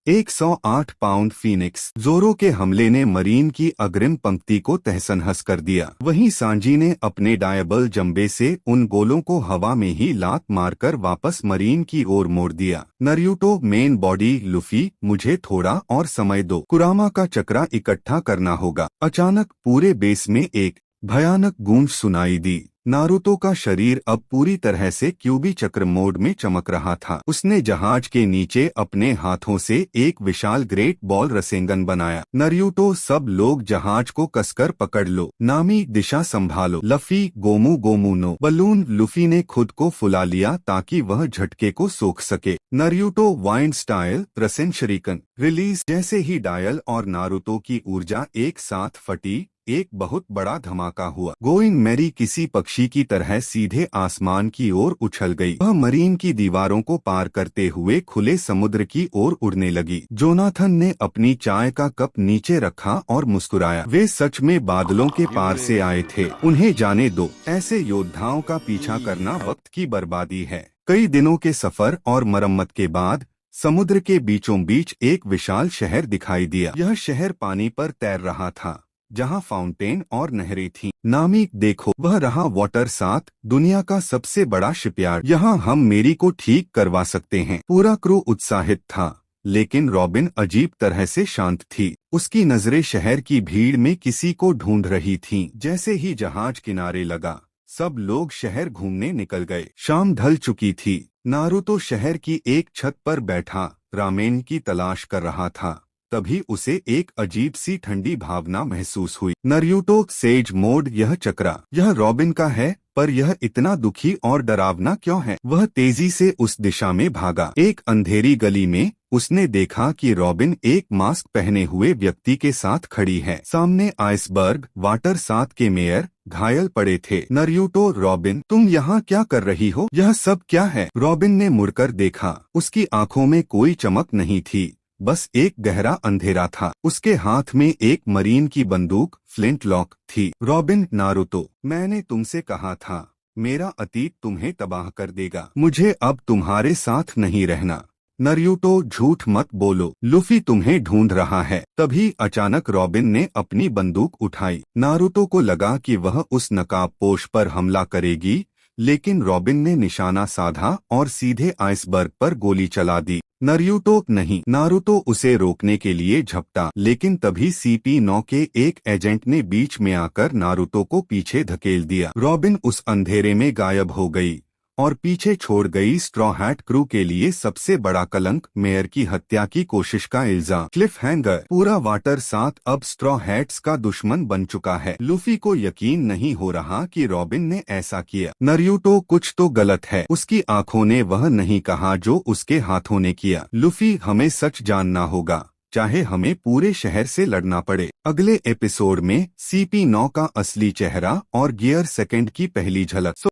108 पाउंड फीनिक्स। जोरो के हमले ने मरीन की अग्रिम पंक्ति को तहस-नहस कर दिया। वहीं सांजी ने अपने डायबल जंबे से उन गोलों को हवा में ही लात मारकर वापस मरीन की ओर मोड़ दिया। नारुतो, मेन बॉडी, लुफी, मुझे थोड़ा और समय दो। कुरामा का चक्रा इकट्ठा करना होगा। अचानक पूरे बेस में एक भयानक गूंज सुनाई दी। नारुतो का शरीर अब पूरी तरह से क्यूबी चक्र मोड में चमक रहा था। उसने जहाज के नीचे अपने हाथों से एक विशाल ग्रेट बॉल रसेंगन बनाया। नारुतो, सब लोग जहाज को कसकर पकड़ लो। नामी, दिशा संभालो। लफी, गोमू गोमुनो। बलून लुफी ने खुद को फुला लिया ताकि वह झटके को सोख सके। Naruto wind style rasenshuriken release. जैसे ही डायल और नारुतो की ऊर्जा एक साथ फटी, एक बहुत बड़ा धमाका हुआ। गोइंग मैरी किसी पक्षी की तरह सीधे आसमान की ओर उछल गई। वह मरीन की दीवारों को पार करते हुए खुले समुद्र की ओर उड़ने लगी। जोनाथन ने अपनी चाय का कप नीचे रखा और मुस्कुराया। वे सच में बादलों के पार से आए थे। उन्हें जाने दो। ऐसे योद्धाओं का पीछा करना वक्त की बर्बादी है। कई दिनों के सफर और मरम्मत के बाद समुद्र के बीचों बीच एक विशाल शहर दिखाई दिया। यह शहर पानी पर तैर रहा था, जहां फाउंटेन और नहरें थीं। नामी, देखो, वह रहा वाटर 7, दुनिया का सबसे बड़ा शिपयार्ड। यहाँ हम मेरी को ठीक करवा सकते हैं। पूरा क्रू उत्साहित था, लेकिन रॉबिन अजीब तरह से शांत थी। उसकी नजरें शहर की भीड़ में किसी को ढूंढ रही थीं। जैसे ही जहाज किनारे लगा, सब लोग शहर घूमने निकल गए। शाम ढल चुकी थी। नारुतो शहर की एक छत पर बैठा रामेन की तलाश कर रहा था। तभी उसे एक अजीब सी ठंडी भावना महसूस हुई। नारुतो, सेज मोड, यह चक्रा, यह रॉबिन का है, पर यह इतना दुखी और डरावना क्यों है? वह तेजी से उस दिशा में भागा। एक अंधेरी गली में उसने देखा कि रॉबिन एक मास्क पहने हुए व्यक्ति के साथ खड़ी है। सामने आइसबर्ग वाटर 7 के मेयर घायल पड़े थे। नारुतो, रॉबिन, तुम यहाँ क्या कर रही हो? यह सब क्या है? रॉबिन ने मुड़कर देखा। उसकी आंखों में कोई चमक नहीं थी, बस एक गहरा अंधेरा था। उसके हाथ में एक मरीन की बंदूक फ्लिंट लॉक थी। रॉबिन, नारुतो, मैंने तुमसे कहा था मेरा अतीत तुम्हें तबाह कर देगा। मुझे अब तुम्हारे साथ नहीं रहना। नारुतो, झूठ मत बोलो, लूफी तुम्हें ढूंढ रहा है। तभी अचानक रॉबिन ने अपनी बंदूक उठाई। नारुतो को लगा कि वह उस नकाबपोश पर हमला करेगी, लेकिन रॉबिन ने निशाना साधा और सीधे आइसबर्ग पर गोली चला दी। नारुतो नहीं। नारुतो उसे रोकने के लिए झपटा, लेकिन तभी CP9 के एक एजेंट ने बीच में आकर नारुतो को पीछे धकेल दिया। रॉबिन उस अंधेरे में गायब हो गई और पीछे छोड़ गई स्ट्रॉ हैट क्रू के लिए सबसे बड़ा कलंक, मेयर की हत्या की कोशिश का इल्जाम। Cliff hanger. पूरा वाटर 7 अब स्ट्रॉ हैट्स का दुश्मन बन चुका है। लूफी को यकीन नहीं हो रहा कि रॉबिन ने ऐसा किया। नारुतो, कुछ तो गलत है। उसकी आंखों ने वह नहीं कहा जो उसके हाथों ने किया। लूफी, हमें सच जानना होगा, चाहे हमें पूरे शहर से लड़ना पड़े। अगले एपिसोड में CP9 का असली चेहरा और गियर सेकंड की पहली झलक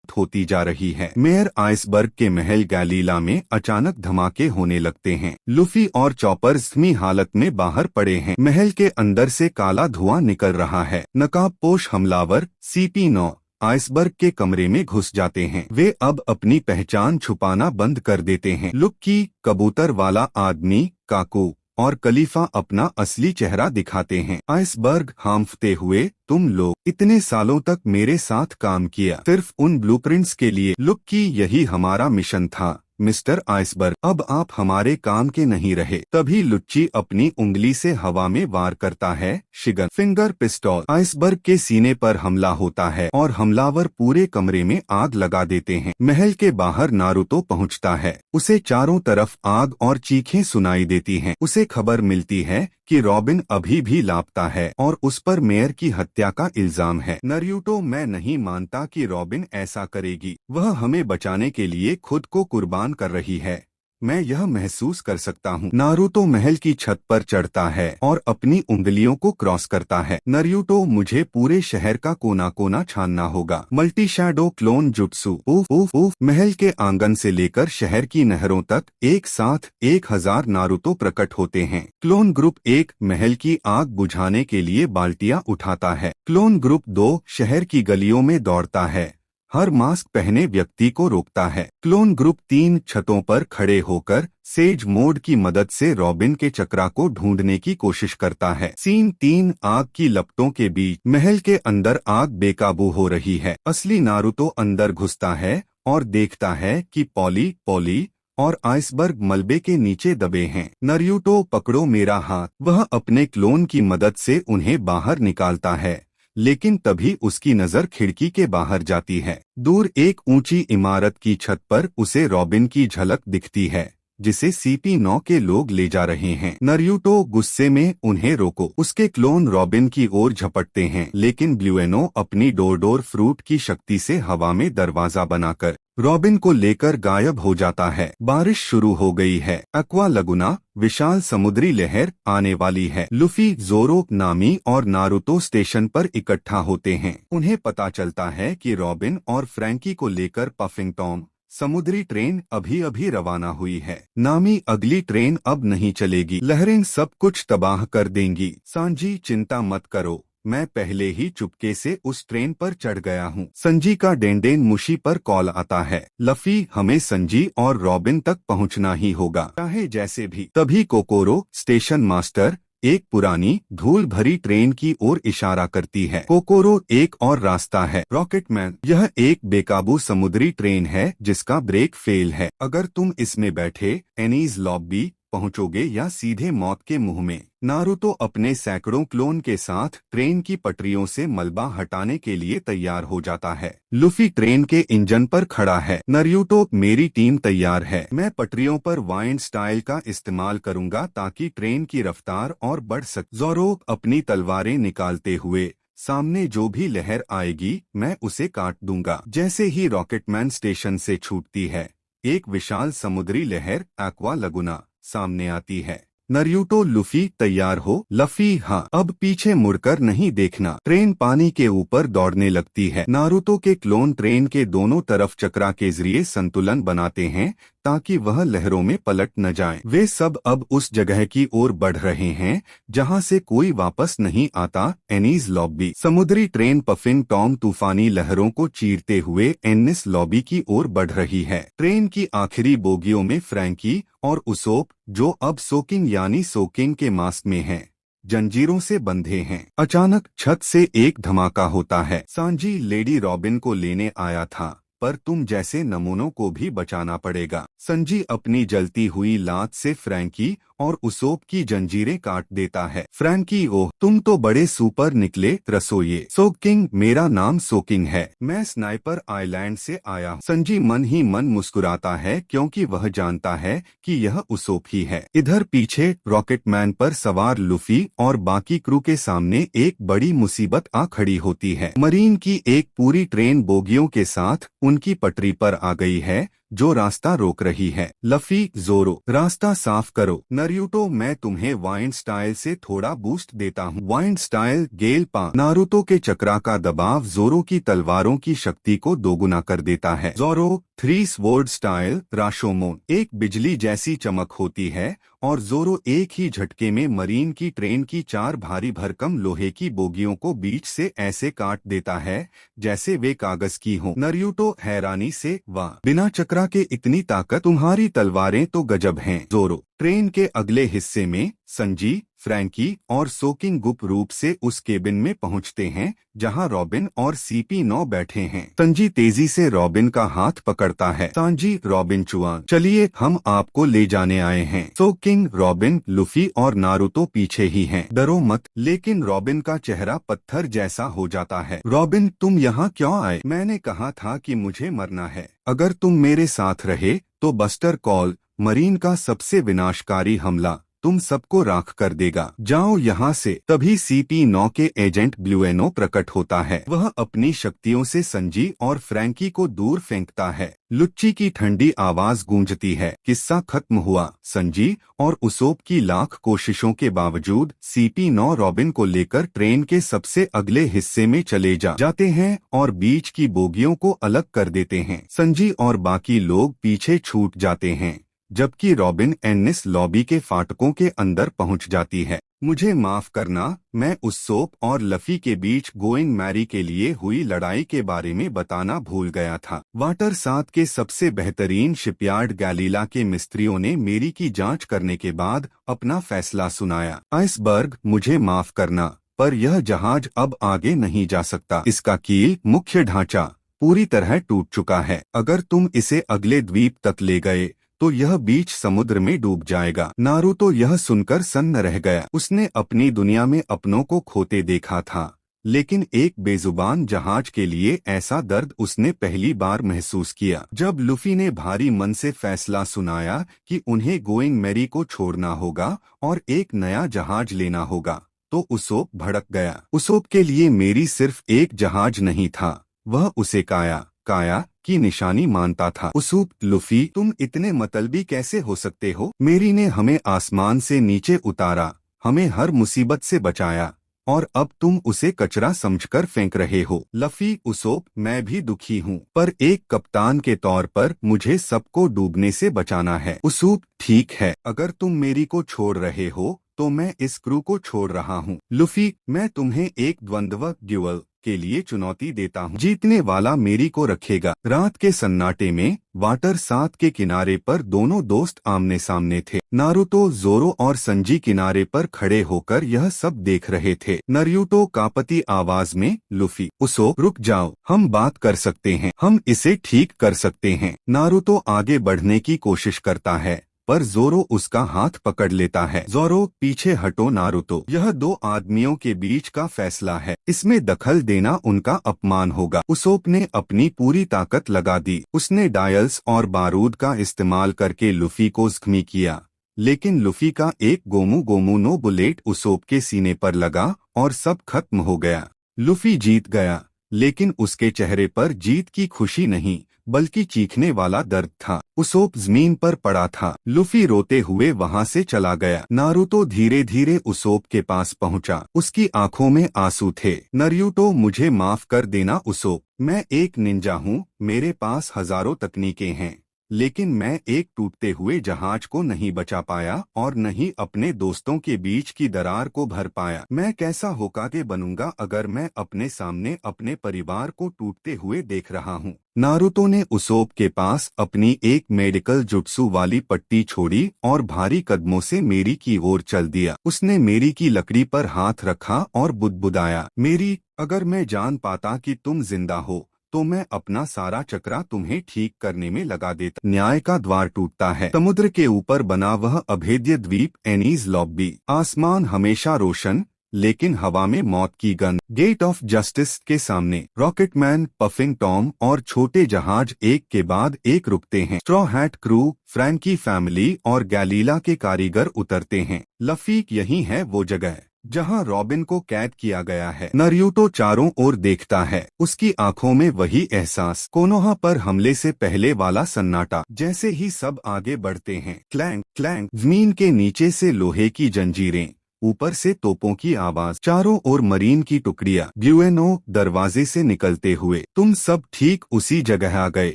होती जा रही है। मेयर आइसबर्ग के महल गैलीला में अचानक धमाके होने लगते हैं। लूफी और चॉपर जख्मी हालत में बाहर पड़े हैं। महल के अंदर से काला धुआं निकल रहा है। नकाबपोश हमलावर CP9 आइसबर्ग के कमरे में घुस जाते हैं। वे अब अपनी पहचान छुपाना बंद कर देते हैं। लुक्की, कबूतर वाला आदमी, काकू और खलीफा अपना असली चेहरा दिखाते हैं। आइसबर्ग हांफते हुए, तुम लोग इतने सालों तक मेरे साथ काम किया, सिर्फ उन ब्लूप्रिंट्स के लिए। लुक्की, यही हमारा मिशन था मिस्टर आइसबर्ग, अब आप हमारे काम के नहीं रहे। तभी लुच्ची अपनी उंगली से हवा में वार करता है। शिगन फिंगर पिस्टल। आइसबर्ग के सीने पर हमला होता है और हमलावर पूरे कमरे में आग लगा देते हैं। महल के बाहर नारुतो पहुंचता है। उसे चारों तरफ आग और चीखें सुनाई देती हैं। उसे खबर मिलती है कि रॉबिन अभी भी लापता है और उस पर मेयर की हत्या का इल्जाम है। नारुतो, मैं नहीं मानता कि रॉबिन ऐसा करेगी। वह हमें बचाने के लिए खुद को कुर्बान कर रही है। मैं यह महसूस कर सकता हूँ। नारुतो महल की छत पर चढ़ता है और अपनी उंगलियों को क्रॉस करता है। नारुतो, मुझे पूरे शहर का कोना कोना छानना होगा। Multi shadow clone jutsu. उफ उफ उफ। महल के आंगन से लेकर शहर की नहरों तक एक साथ 1000 नारुतो प्रकट होते हैं। क्लोन ग्रुप 1 महल की आग बुझाने के लिए बाल्टियां उठाता है। क्लोन ग्रुप 2 शहर की गलियों में दौड़ता है, हर मास्क पहने व्यक्ति को रोकता है। क्लोन ग्रुप 3 छतों पर खड़े होकर सेज मोड की मदद से रॉबिन के चक्रा को ढूंढने की कोशिश करता है। सीन 3 आग की लपटों के बीच महल के अंदर आग बेकाबू हो रही है। असली नारुतो अंदर घुसता है और देखता है कि पॉली और आइसबर्ग मलबे के नीचे दबे हैं। नारुतो, पकड़ो मेरा हाथ। वह अपने क्लोन की मदद से उन्हें बाहर निकालता है, लेकिन तभी उसकी नजर खिड़की के बाहर जाती है। दूर एक ऊंची इमारत की छत पर उसे रॉबिन की झलक दिखती है, जिसे CP9 के लोग ले जा रहे हैं। नारुतो, गुस्से में उन्हें रोको। उसके क्लोन रॉबिन की ओर झपटते हैं, लेकिन ब्लूएनो अपनी डोर फ्रूट की शक्ति से हवा में दरवाजा बनाकर रॉबिन को लेकर गायब हो जाता है। बारिश शुरू हो गई है। एक्वा लगुना, विशाल समुद्री लहर आने वाली है। लूफी, जोरो, नामी और नारुतो स्टेशन पर इकट्ठा होते हैं। उन्हें पता चलता है कि रॉबिन और फ्रैंकी को लेकर पफिंग टॉम समुद्री ट्रेन अभी अभी रवाना हुई है। नामी, अगली ट्रेन अब नहीं चलेगी, लहरें सब कुछ तबाह कर देंगी। सांजी, चिंता मत करो, मैं पहले ही चुपके से उस ट्रेन पर चढ़ गया हूँ। संजी का डेंडेन मुशी पर कॉल आता है। लफी, हमें संजी और रॉबिन तक पहुँचना ही होगा, चाहे जैसे भी। तभी कोकोरो, स्टेशन मास्टर, एक पुरानी धूल भरी ट्रेन की ओर इशारा करती है। कोकोरो, एक और रास्ता है। रॉकेटमैन, यह एक बेकाबू समुद्री ट्रेन है जिसका ब्रेक फेल है। अगर तुम इसमें बैठे एनीज लॉबी पहुंचोगे या सीधे मौत के मुंह में। नारुतो अपने सैकड़ों क्लोन के साथ ट्रेन की पटरियों से मलबा हटाने के लिए तैयार हो जाता है। लूफी ट्रेन के इंजन पर खड़ा है। नारुतो, मेरी टीम तैयार है। मैं पटरियों पर वाइंड स्टाइल का इस्तेमाल करूंगा ताकि ट्रेन की रफ्तार और बढ़ सके। जोरो, अपनी तलवारें निकालते हुए, सामने जो भी लहर आएगी मैं उसे काट दूंगा। जैसे ही रॉकेटमैन स्टेशन से छूटती है, एक विशाल समुद्री लहर एक्वा लगुना सामने आती है। नारुतो, लूफी तैयार हो? लफी, हाँ। अब पीछे मुड़कर नहीं देखना। ट्रेन पानी के ऊपर दौड़ने लगती है। नारुतो के क्लोन ट्रेन के दोनों तरफ चक्रा के जरिए संतुलन बनाते हैं ताकि वह लहरों में पलट न जाए। वे सब अब उस जगह की ओर बढ़ रहे हैं जहां से कोई वापस नहीं आता। Annie's lobby. समुद्री ट्रेन पफिन टॉम तूफानी लहरों को चीरते हुए एनिस लॉबी की ओर बढ़ रही है। ट्रेन की आखिरी बोगियों में फ्रैंकी और उसोप, जो अब सोकिंग यानी सोकिंग के मास्क में हैं, जंजीरों से बंधे हैं। अचानक छत से एक धमाका होता है। सांजी लेडी रॉबिन को लेने आया था, पर तुम जैसे नमूनों को भी बचाना पड़ेगा। संजी अपनी जलती हुई लात से फ्रैंकी और उसोप की जंजीरें काट देता है। फ्रैंकी, ओह तुम तो बड़े सुपर निकले रसोइये। सोकिंग, मेरा नाम सोकिंग है, मैं स्नाइपर आइलैंड से आया। संजी मन ही मन मुस्कुराता है क्योंकि वह जानता है कि यह उसोप ही है। इधर पीछे रॉकेटमैन पर सवार लुफी और बाकी क्रू के सामने एक बड़ी मुसीबत आ खड़ी होती है। मरीन की एक पूरी ट्रेन बोगियों के साथ उनकी पटरी पर आ गई है, जो रास्ता रोक रही है। लफी, जोरो, रास्ता साफ करो। नारुतो, मैं तुम्हें वाइंड स्टाइल से थोड़ा बूस्ट देता हूँ। वाइंड स्टाइल, गेल पा। नारुतो के चक्रा का दबाव जोरो की तलवारों की शक्ति को दोगुना कर देता है। जोरो, 3 स्वॉर्ड स्टाइल, राशोमोन। एक बिजली जैसी चमक होती है और जोरो एक ही झटके में मरीन की ट्रेन की 4 भारी भरकम लोहे की बोगियों को बीच से ऐसे काट देता है जैसे वे कागज की हों। नारुतो हैरानी से, वाह, बिना चक्रा के इतनी ताकत, तुम्हारी तलवारें तो गजब हैं। जोरो। ट्रेन के अगले हिस्से में संजी, फ्रैंकी और सोकिंग गुप्त रूप से उस केबिन में पहुंचते हैं जहां रॉबिन और CP9 बैठे हैं। संजी तेजी से रॉबिन का हाथ पकड़ता है। सांजी, रॉबिन चुआन, चलिए हम आपको ले जाने आए हैं। सोकिंग, रॉबिन, लुफी और नारुतो पीछे ही हैं। डरो मत। लेकिन रॉबिन का चेहरा पत्थर जैसा हो जाता है। रॉबिन, तुम यहाँ क्यों आए? मैंने कहा था कि मुझे मरना है। अगर तुम मेरे साथ रहे तो बस्टर कॉल, मरीन का सबसे विनाशकारी हमला, तुम सबको राख कर देगा। जाओ यहाँ से। तभी CP9 के एजेंट ब्लुएनो प्रकट होता है। वह अपनी शक्तियों से संजी और फ्रैंकी को दूर फेंकता है। लुच्ची की ठंडी आवाज गूंजती है। किस्सा खत्म हुआ। संजी और उसोप की लाख कोशिशों के बावजूद CP9 रॉबिन को लेकर ट्रेन के सबसे अगले हिस्से में चले जाते हैं और बीच की बोगियों को अलग कर देते हैं। संजी और बाकी लोग पीछे छूट जाते हैं, जबकि रॉबिन एनिस लॉबी के फाटकों के अंदर पहुंच जाती है। मुझे माफ करना, मैं उसोप और लफी के बीच गोइंग मैरी के लिए हुई लड़ाई के बारे में बताना भूल गया था। वाटर 7 के सबसे बेहतरीन शिपयार्ड गैलीला के मिस्त्रियों ने मेरी की जांच करने के बाद अपना फैसला सुनाया। आइसबर्ग, मुझे माफ करना, पर यह जहाज अब आगे नहीं जा सकता। इसका कील, मुख्य ढांचा पूरी तरह टूट चुका है। अगर तुम इसे अगले द्वीप तक ले गए तो यह बीच समुद्र में डूब जाएगा। नारुतो यह सुनकर सन्न रह गया। उसने अपनी दुनिया में अपनों को खोते देखा था, लेकिन एक बेजुबान जहाज के लिए ऐसा दर्द उसने पहली बार महसूस किया। जब लुफी ने भारी मन से फैसला सुनाया कि उन्हें गोइंग मैरी को छोड़ना होगा और एक नया जहाज लेना होगा, तो उसोप भड़क गया। उसोप के लिए मेरी सिर्फ एक जहाज नहीं था, वह उसे काया की निशानी मानता था। उसोप, लुफी, तुम इतने मतलबी कैसे हो सकते हो? मेरी ने हमें आसमान से नीचे उतारा, हमें हर मुसीबत से बचाया, और अब तुम उसे कचरा समझकर फेंक रहे हो। लफी, उसोप, मैं भी दुखी हूँ, पर एक कप्तान के तौर पर मुझे सबको डूबने से बचाना है। उसोप, ठीक है, अगर तुम मेरी को छोड़ रहे हो तो मैं इस क्रू को छोड़ रहा हूँ। लुफी, मैं तुम्हें एक द्वंद्व ड्यूअल के लिए चुनौती देता हूँ, जीतने वाला मेरी को रखेगा। रात के सन्नाटे में वाटर 7 के किनारे पर दोनों दोस्त आमने सामने थे। नारुतो, जोरो और संजी किनारे पर खड़े होकर यह सब देख रहे थे। नारुतो कांपती आवाज में, लुफी, उसोप, रुक जाओ, हम बात कर सकते हैं, हम इसे ठीक कर सकते हैं। नारुतो आगे बढ़ने की कोशिश करता है, पर जोरो उसका हाथ पकड़ लेता है। जोरो, पीछे हटो नारुतो, यह 2 आदमियों के बीच का फैसला है, इसमें दखल देना उनका अपमान होगा। उसोप ने अपनी पूरी ताकत लगा दी। उसने डायल्स और बारूद का इस्तेमाल करके लुफी को जख्मी किया, लेकिन लुफी का एक गोमू नो बुलेट उसोप के सीने पर लगा और सब खत्म हो गया। लुफी जीत गया, लेकिन उसके चेहरे पर जीत की खुशी नहीं, बल्कि चीखने वाला दर्द था। उसोप जमीन पर पड़ा था। लुफी रोते हुए वहां से चला गया। नारुतो धीरे धीरे उसोप के पास पहुंचा। उसकी आंखों में आंसू थे। नारुतो, मुझे माफ कर देना उसोप, मैं एक निंजा हूँ, मेरे पास हजारों तकनीकें हैं, लेकिन मैं एक टूटते हुए जहाज को नहीं बचा पाया और न ही अपने दोस्तों के बीच की दरार को भर पाया। मैं कैसा होकागे बनूंगा अगर मैं अपने सामने अपने परिवार को टूटते हुए देख रहा हूँ। नारुतो ने उसोप के पास अपनी एक मेडिकल जुत्सु वाली पट्टी छोड़ी और भारी कदमों से मेरी की ओर चल दिया। उसने मेरी की लकड़ी पर हाथ रखा और बुदबुदाया, मेरी, अगर मैं जान पाता कि तुम जिंदा हो तो मैं अपना सारा चक्रा तुम्हें ठीक करने में लगा देता। न्याय का द्वार टूटता है। समुद्र के ऊपर बना वह अभेद्य द्वीप एनीज लॉबी। आसमान हमेशा रोशन, लेकिन हवा में मौत की गंध। गेट ऑफ जस्टिस के सामने रॉकेटमैन, पफिंग टॉम और छोटे जहाज एक के बाद एक रुकते हैं। Straw hat crew, Franky family और गैलीला के कारीगर उतरते हैं। लफी, यही है वो जगह जहां रॉबिन को कैद किया गया है। नारुतो चारों ओर देखता है, उसकी आंखों में वही एहसास, कोनोहा पर हमले से पहले वाला सन्नाटा। जैसे ही सब आगे बढ़ते हैं, क्लैंक क्लैंक, जमीन के नीचे से लोहे की जंजीरें, ऊपर से तोपों की आवाज, चारों ओर मरीन की टुकड़ियां। ब्यूएनो दरवाजे से निकलते हुए, तुम सब ठीक उसी जगह आ गए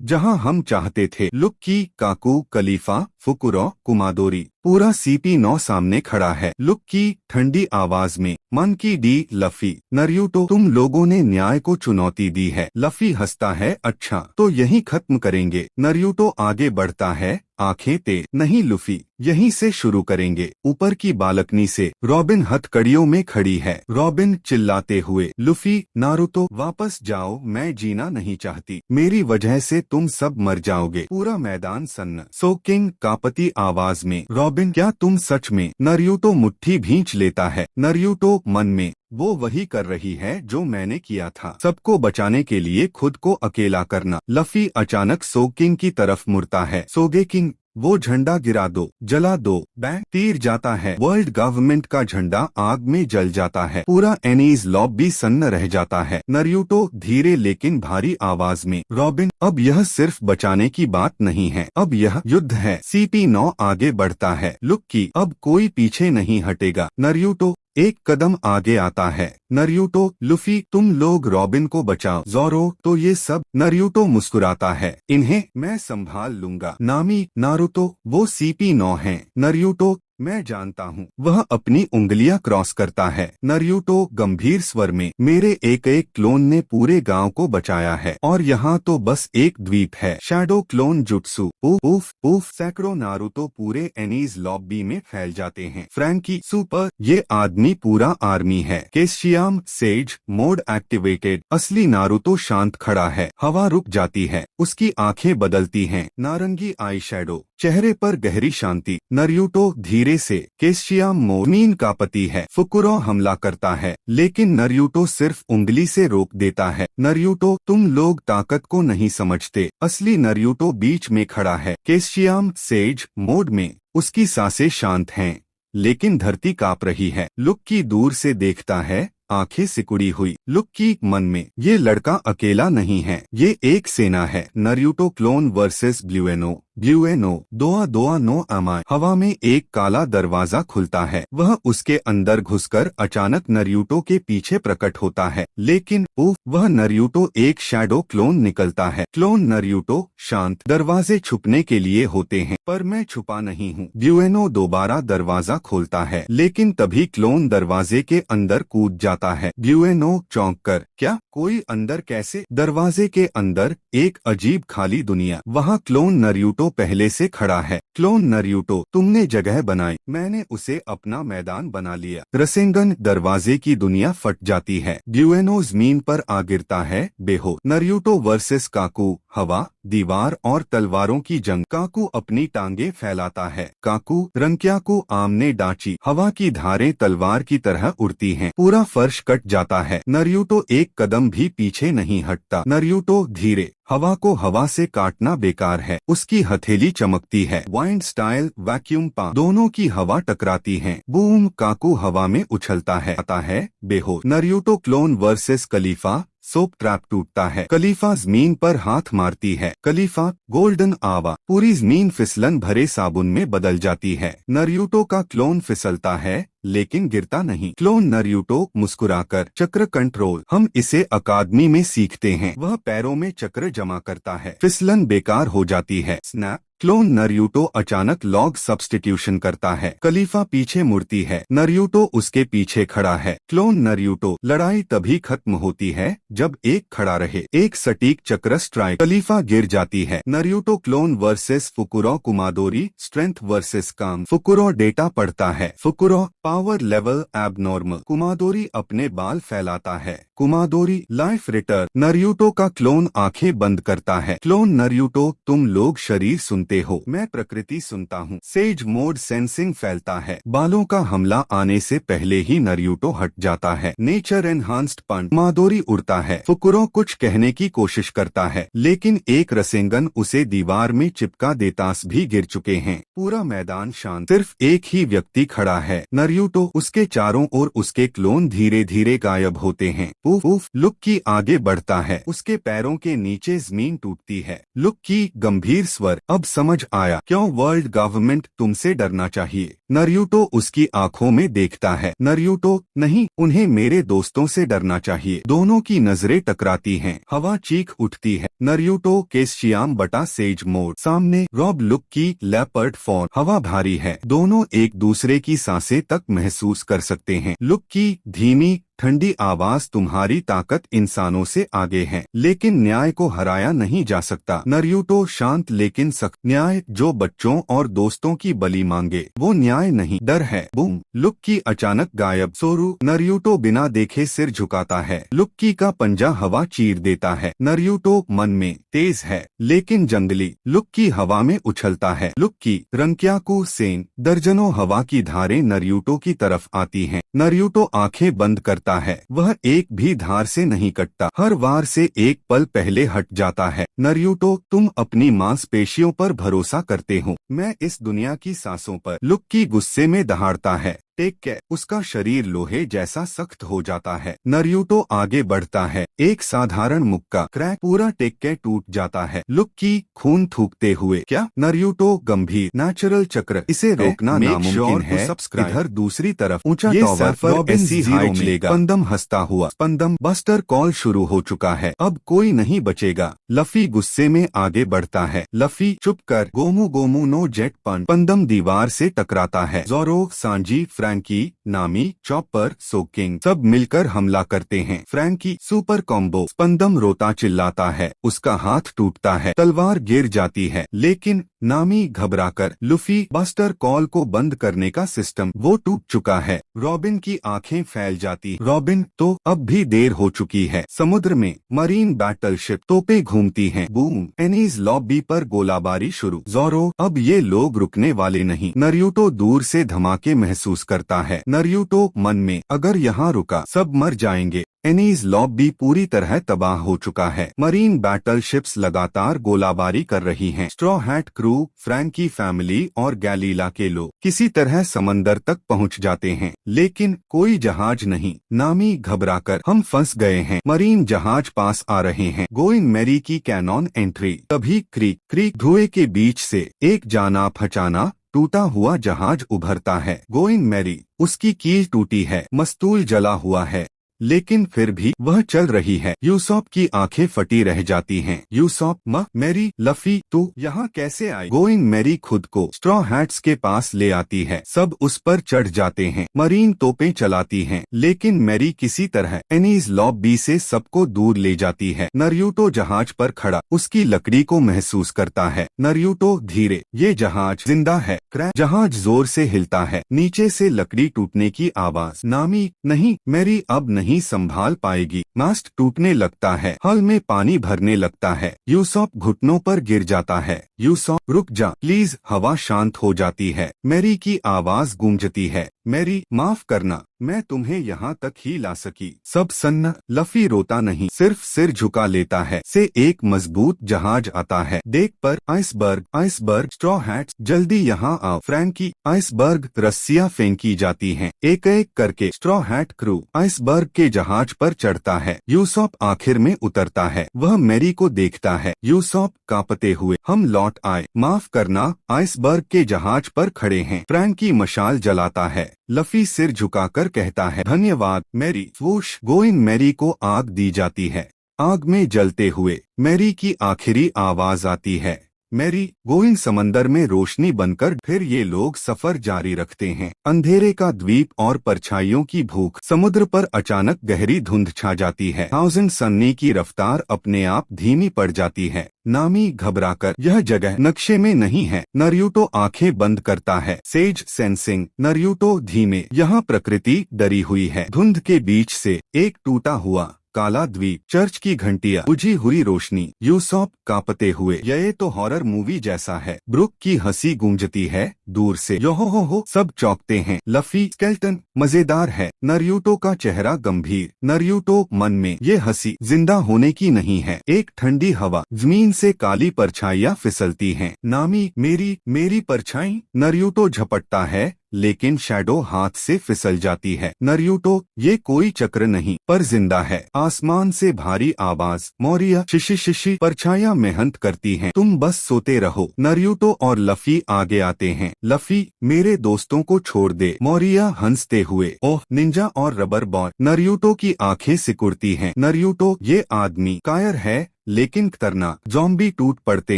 जहां हम चाहते थे। लुक्की, काकू, कलीफा, फुकुरो, कुमादोरी, पूरा CP9 सामने खड़ा है। लुक्की ठंडी आवाज में, मन की डी। लफी, नारुतो, तुम लोगों ने न्याय को चुनौती दी है। लफी हंसता है, अच्छा तो यही खत्म करेंगे। नारुतो आगे बढ़ता है, आंखें तेज। नहीं लुफी, यहीं से शुरू करेंगे। ऊपर की बालकनी से रॉबिन हथकड़ियों में खड़ी है। रॉबिन चिल्लाते हुए, लुफी, नारुतो वापस जाओ, मैं जीना नहीं चाहती, मेरी वजह से तुम सब मर जाओगे। पूरा मैदान सन्न। सोकिंग कापती आवाज में, रॉबिन, क्या तुम सच में? नारुतो मुट्ठी भींच लेता है। नारुतो मन में, वो वही कर रही है जो मैंने किया था, सबको बचाने के लिए खुद को अकेला करना। लफी अचानक सोगेकिंग की तरफ मुड़ता है। सोगेकिंग, वो झंडा गिरा दो, जला दो। बैंग, तीर जाता है। वर्ल्ड गवर्नमेंट का झंडा आग में जल जाता है। पूरा एनीज लॉबी सन्न रह जाता है। नारुतो धीरे लेकिन भारी आवाज में, रॉबिन, अब यह सिर्फ बचाने की बात नहीं है, अब यह युद्ध है। CP9 आगे बढ़ता है। लुक्की, अब कोई पीछे नहीं हटेगा। नारुतो एक कदम आगे आता है। नारुतो, लुफी, तुम लोग रॉबिन को बचाओ। ज़ोरो, तो ये सब? नारुतो मुस्कुराता है, इन्हें मैं संभाल लूंगा। नामी, नारुतो, वो CP9 हैं। नारुतो, मैं जानता हूँ। वह अपनी उंगलियां क्रॉस करता है। नारुतो गंभीर स्वर में, मेरे एक एक क्लोन ने पूरे गांव को बचाया है और यहाँ तो बस एक द्वीप है। Shadow clone jutsu. उफ उफ, सैकड़ों नारुतो पूरे एनीज लॉबी में फैल जाते हैं। फ्रैंकी, सुपर, ये आदमी पूरा आर्मी है। केशियाम, सेज, मोड एक्टिवेटेड। असली नारुतो शांत खड़ा है। हवा रुक जाती है, उसकी आंखें बदलती हैं। नारंगी आई शैडो, चेहरे पर गहरी शांति। नारुतो धीरे से, केशियाम मोड, मीन का पति है। फुकुरो हमला करता है, लेकिन नारुतो सिर्फ उंगली से रोक देता है। नारुतो, तुम लोग ताकत को नहीं समझते। असली नारुतो बीच में खड़ा है। केशियाम, सेज मोड में, उसकी सांसें शांत हैं, लेकिन धरती कांप रही है। लुक्की दूर से देखता है, आंखें सिकुड़ी हुई। लुक्की मन में, ये लड़का अकेला नहीं है, ये एक सेना है। Naruto clone versus Bueno. Bueno, दोआ दोआ नो अमाय। हवा में एक काला दरवाजा खुलता है। वह उसके अंदर घुसकर अचानक नारुतो के पीछे प्रकट होता है, लेकिन उफ, वह नारुतो एक शैडो क्लोन निकलता है। क्लोन नारुतो, शांत, दरवाजे छुपने के लिए होते हैं, पर मैं छुपा नहीं हूँ। ब्यूएनो दोबारा दरवाजा खोलता है, लेकिन तभी क्लोन दरवाजे के अंदर कूद जाता है। ब्यूएनो चौंक कर, क्या? कोई अंदर कैसे? दरवाजे के अंदर एक अजीब खाली दुनिया। वहाँ क्लोन नारुतो पहले से खड़ा है। क्लोन नारुतो, तुमने जगह बनाई, मैंने उसे अपना मैदान बना लिया। रसेंगन, दरवाजे की दुनिया फट जाती है। ब्यूएनो जमीन पर आ गिरता है, बेहोश। नारुतो वर्सेस काकू। हवा, दीवार और तलवारों की जंग। काकू अपनी टांगे फैलाता है। काकू, रंक्याकू आमने डांची। हवा की धारें तलवार की तरह उड़ती हैं। पूरा फर्श कट जाता है। नारुतो एक कदम भी पीछे नहीं हटता। नारुतो धीरे, हवा को हवा से काटना बेकार है। उसकी हथेली चमकती है। वाइंड स्टाइल, वैक्यूम पा, दोनों की हवा टकराती हैं। बूम, काकू हवा में उछलता है, आता है, बेहोश। Naruto clone versus Kalifa. Soap trap टूटता है। खलीफा जमीन पर हाथ मारती है। खलीफा गोल्डन आवा, पूरी जमीन फिसलन भरे साबुन में बदल जाती है। नारुतो का क्लोन फिसलता है लेकिन गिरता नहीं। क्लोन नारुतो मुस्कुराकर चक्र कंट्रोल हम इसे अकादमी में सीखते हैं। वह पैरों में चक्र जमा करता है। फिसलन बेकार हो जाती है। स्नैप क्लोन नारुतो अचानक लॉग सब्स्टिट्यूशन करता है। खलीफा पीछे मुड़ती है। नारुतो उसके पीछे खड़ा है। क्लोन नारुतो लड़ाई तभी खत्म होती है जब एक खड़ा रहे। एक सटीक चक्र स्ट्राइक। खलीफा गिर जाती है। Naruto clone versus Fukuro Kumadori strength versus काम। फुकुरो डेटा पढ़ता है। Fukuro power level abnormal. Kumadori अपने बाल फैलाता है। Kumadori life return. नारुतो का क्लोन आंखें बंद करता है। क्लोन नारुतो तुम लोग शरीर सुनते हो, मैं प्रकृति सुनता हूँ। सेज मोड सेंसिंग फैलता है। बालों का हमला आने से पहले ही नारुतो हट जाता है। नेचर एनहांस्ड पंच। कुमादोरी उड़ता है। फुकुरो कुछ कहने की कोशिश करता है लेकिन एक रसेंगन उसे दीवार में चिपका देता। भी गिर चुके हैं। पूरा मैदान शांत, सिर्फ एक ही व्यक्ति खड़ा है। नारुतो, उसके चारों ओर उसके क्लोन धीरे धीरे गायब होते हैं। उफ उफ, लुक्की आगे बढ़ता है। उसके पैरों के नीचे जमीन टूटती है। लुक्की गंभीर स्वर, अब समझ आया क्यों वर्ल्ड गवर्नमेंट तुमसे डरना चाहिए। नारुतो उसकी आंखों में देखता है। नारुतो, नहीं, उन्हें मेरे दोस्तों से डरना चाहिए। दोनों की नजरें टकराती हैं। हवा चीख उठती है। नारुतो के श्याम बटा सेज मोड। सामने रॉब लुक्की लेपर्ड फॉर्म। हवा भारी है। दोनों एक दूसरे की सांसें तक महसूस कर सकते हैं। लुक्की धीमी ठंडी आवाज, तुम्हारी ताकत इंसानों से आगे है लेकिन न्याय को हराया नहीं जा सकता। नारुतो शांत लेकिन सख्त। न्याय जो बच्चों और दोस्तों की बलि मांगे वो न्याय नहीं, डर है। बूम, लुक्की अचानक गायब। सोरू, नारुतो बिना देखे सिर झुकाता है। लुक्की का पंजा हवा चीर देता है। नारुतो मन में तेज है लेकिन जंगली। लुक्की हवा में उछलता है। लुक्की रंक्याकू सेन। दर्जनों हवा की धारें नारुतो की तरफ आती हैं। नारुतो आंखें बंद करता है। वह एक भी धार से नहीं कटता। हर वार से एक पल पहले हट जाता है। नारुतो, तुम अपनी मांसपेशियों पर भरोसा करते हो, मैं इस दुनिया की सांसों पर। लुक्की गुस्से में दहाड़ता है। टेक्के, उसका शरीर लोहे जैसा सख्त हो जाता है। नारुतो आगे बढ़ता है। एक साधारण मुक्का क्रैक, पूरा टेक्के टूट जाता है। लुक्की खून थूकते हुए, क्या? नारुतो गंभीर, नेचुरल चक्र, इसे रोकना नामुमकिन है। इधर दूसरी तरफ ऊंचा टॉवर ऐसी हाइट लेगा। स्पंदम हंसता हुआ। स्पंदम, बस्टर कॉल शुरू हो चुका है, अब कोई नहीं बचेगा। लफी गुस्से में आगे बढ़ता है। लफी, चुप कर। गोमू गोमू नो जेट पंच। स्पंदम दीवार से टकराता है। जोरो, सांजी, फ्रैंकी, नामी, चॉपर, सोकिंग सब मिलकर हमला करते हैं। Frankie super combo. स्पंदम रोता चिल्लाता है। उसका हाथ टूटता है। तलवार गिर जाती है लेकिन नामी घबराकर, लुफी, बस्टर कॉल को बंद करने का सिस्टम वो टूट चुका है। रॉबिन की आंखें फैल जाती। रॉबिन, तो अब भी देर हो चुकी है। समुद्र में मरीन बैटलशिप, तोपें घूमती हैं। बूम, एनीज लॉबी पर गोलाबारी शुरू। जोरो, अब ये लोग रुकने वाले नहीं। नारुतो दूर से धमाके महसूस करता है। नारुतो मन में, अगर यहाँ रुका सब मर जाएंगे। एनीज लॉबी पूरी तरह तबाह हो चुका है। मरीन बैटलशिप्स लगातार गोलाबारी कर रही हैं। Straw hat crew, Franky family और गैलीला के लोग किसी तरह समंदर तक पहुंच जाते हैं लेकिन कोई जहाज नहीं। नामी घबराकर, हम फंस गए हैं। मरीन जहाज पास आ रहे हैं। गोइंग मैरी की कैनॉन एंट्री। तभी क्रीक धुएं के बीच से एक जाना पहचाना टूटा हुआ जहाज उभरता है। गोइंग मैरी, उसकी कील टूटी है, मस्तूल जला हुआ है लेकिन फिर भी वह चल रही है। यूसॉप की आंखें फटी रह जाती हैं। यूसॉप, मैरी, लफी, तू यहाँ कैसे आई? गोइंग मैरी खुद को स्ट्रॉ हैट्स के पास ले आती है। सब उस पर चढ़ जाते हैं। मरीन तोपें चलाती हैं लेकिन मैरी किसी तरह एनीज लॉबी से सबको दूर ले जाती है। नारुतो जहाज पर खड़ा उसकी लकड़ी को महसूस करता है। नारुतो धीरे, ये जहाज जिंदा है। क्रैक, जहाज जोर से हिलता है। नीचे से लकड़ी टूटने की आवाज। नामी, नहीं, मैरी अब नहीं संभाल पाएगी। मास्ट टूटने लगता है। हल में पानी भरने लगता है। यूसॉप घुटनों पर गिर जाता है। यूसॉप, रुक जा प्लीज। हवा शांत हो जाती है। मैरी की आवाज गूंजती है। मैरी, माफ करना, मैं तुम्हें यहाँ तक ही ला सकी। सब सन्न। लफी रोता नहीं, सिर्फ सिर झुका लेता है। से एक मजबूत जहाज आता है। देख पर आइसबर्ग, आइसबर्ग, स्ट्रॉ हैट्स, जल्दी यहाँ आओ। फ्रैंकी, आइसबर्ग, रस्सियाँ फेंकी जाती हैं। एक एक करके स्ट्रॉ हैट क्रू आइसबर्ग के जहाज पर चढ़ता है। यूसॉप आखिर में उतरता है। वह मैरी को देखता है। यूसॉप कांपते हुए, हम लौट आए, माफ करना। आइसबर्ग के जहाज पर खड़े हैं। फ्रैंकी मशाल जलाता है। लफी सिर झुकाकर कहता है, धन्यवाद मैरी। वूश गोइंग मैरी को आग दी जाती है। आग में जलते हुए मैरी की आखिरी आवाज आती है, मैरी गोइंग। समंदर में रोशनी बनकर फिर ये लोग सफर जारी रखते हैं। अंधेरे का द्वीप और परछाइयों की भूख। समुद्र पर अचानक गहरी धुंध छा जाती है। थाउजेंड सन्नी की रफ्तार अपने आप धीमी पड़ जाती है। नामी घबराकर, यह जगह नक्शे में नहीं है। नरूटो आंखें बंद करता है। सेज सेंसिंग, नरूटो धीमे, यहाँ प्रकृति डरी हुई है। धुंध के बीच से एक टूटा हुआ काला द्वीप, चर्च की घंटियां, बुझी हुई रोशनी। यूसॉप कांपते हुए, यह तो हॉरर मूवी जैसा है। ब्रुक की हंसी गूंजती है दूर से। यो हो, सब चौंकते हैं। लफी, स्केल्टन, मजेदार है। नरूटो का चेहरा गंभीर। नरूटो मन में, ये हंसी जिंदा होने की नहीं है। एक ठंडी हवा, जमीन से काली परछाइयां फिसलती हैं। नामी, मेरी परछाई। नरूटो झपटता है, लेकिन शैडो हाथ से फिसल जाती है। नरूटो, ये कोई चक्र नहीं, पर जिंदा है। आसमान से भारी आवाज, मोरिया, शिशी शिशी। परछाइयां मेहनत करती हैं, तुम बस सोते रहो। नरूटो और लफी आगे आते हैं। लफी, मेरे दोस्तों को छोड़ दे। मोरिया हंसते हुए, ओह निंजा और रबर बॉय। नरूटो की आंखें सिकुड़ती हैं। नरूटो, ये आदमी कायर है लेकिन खतरनाक। ज़ॉम्बी टूट पड़ते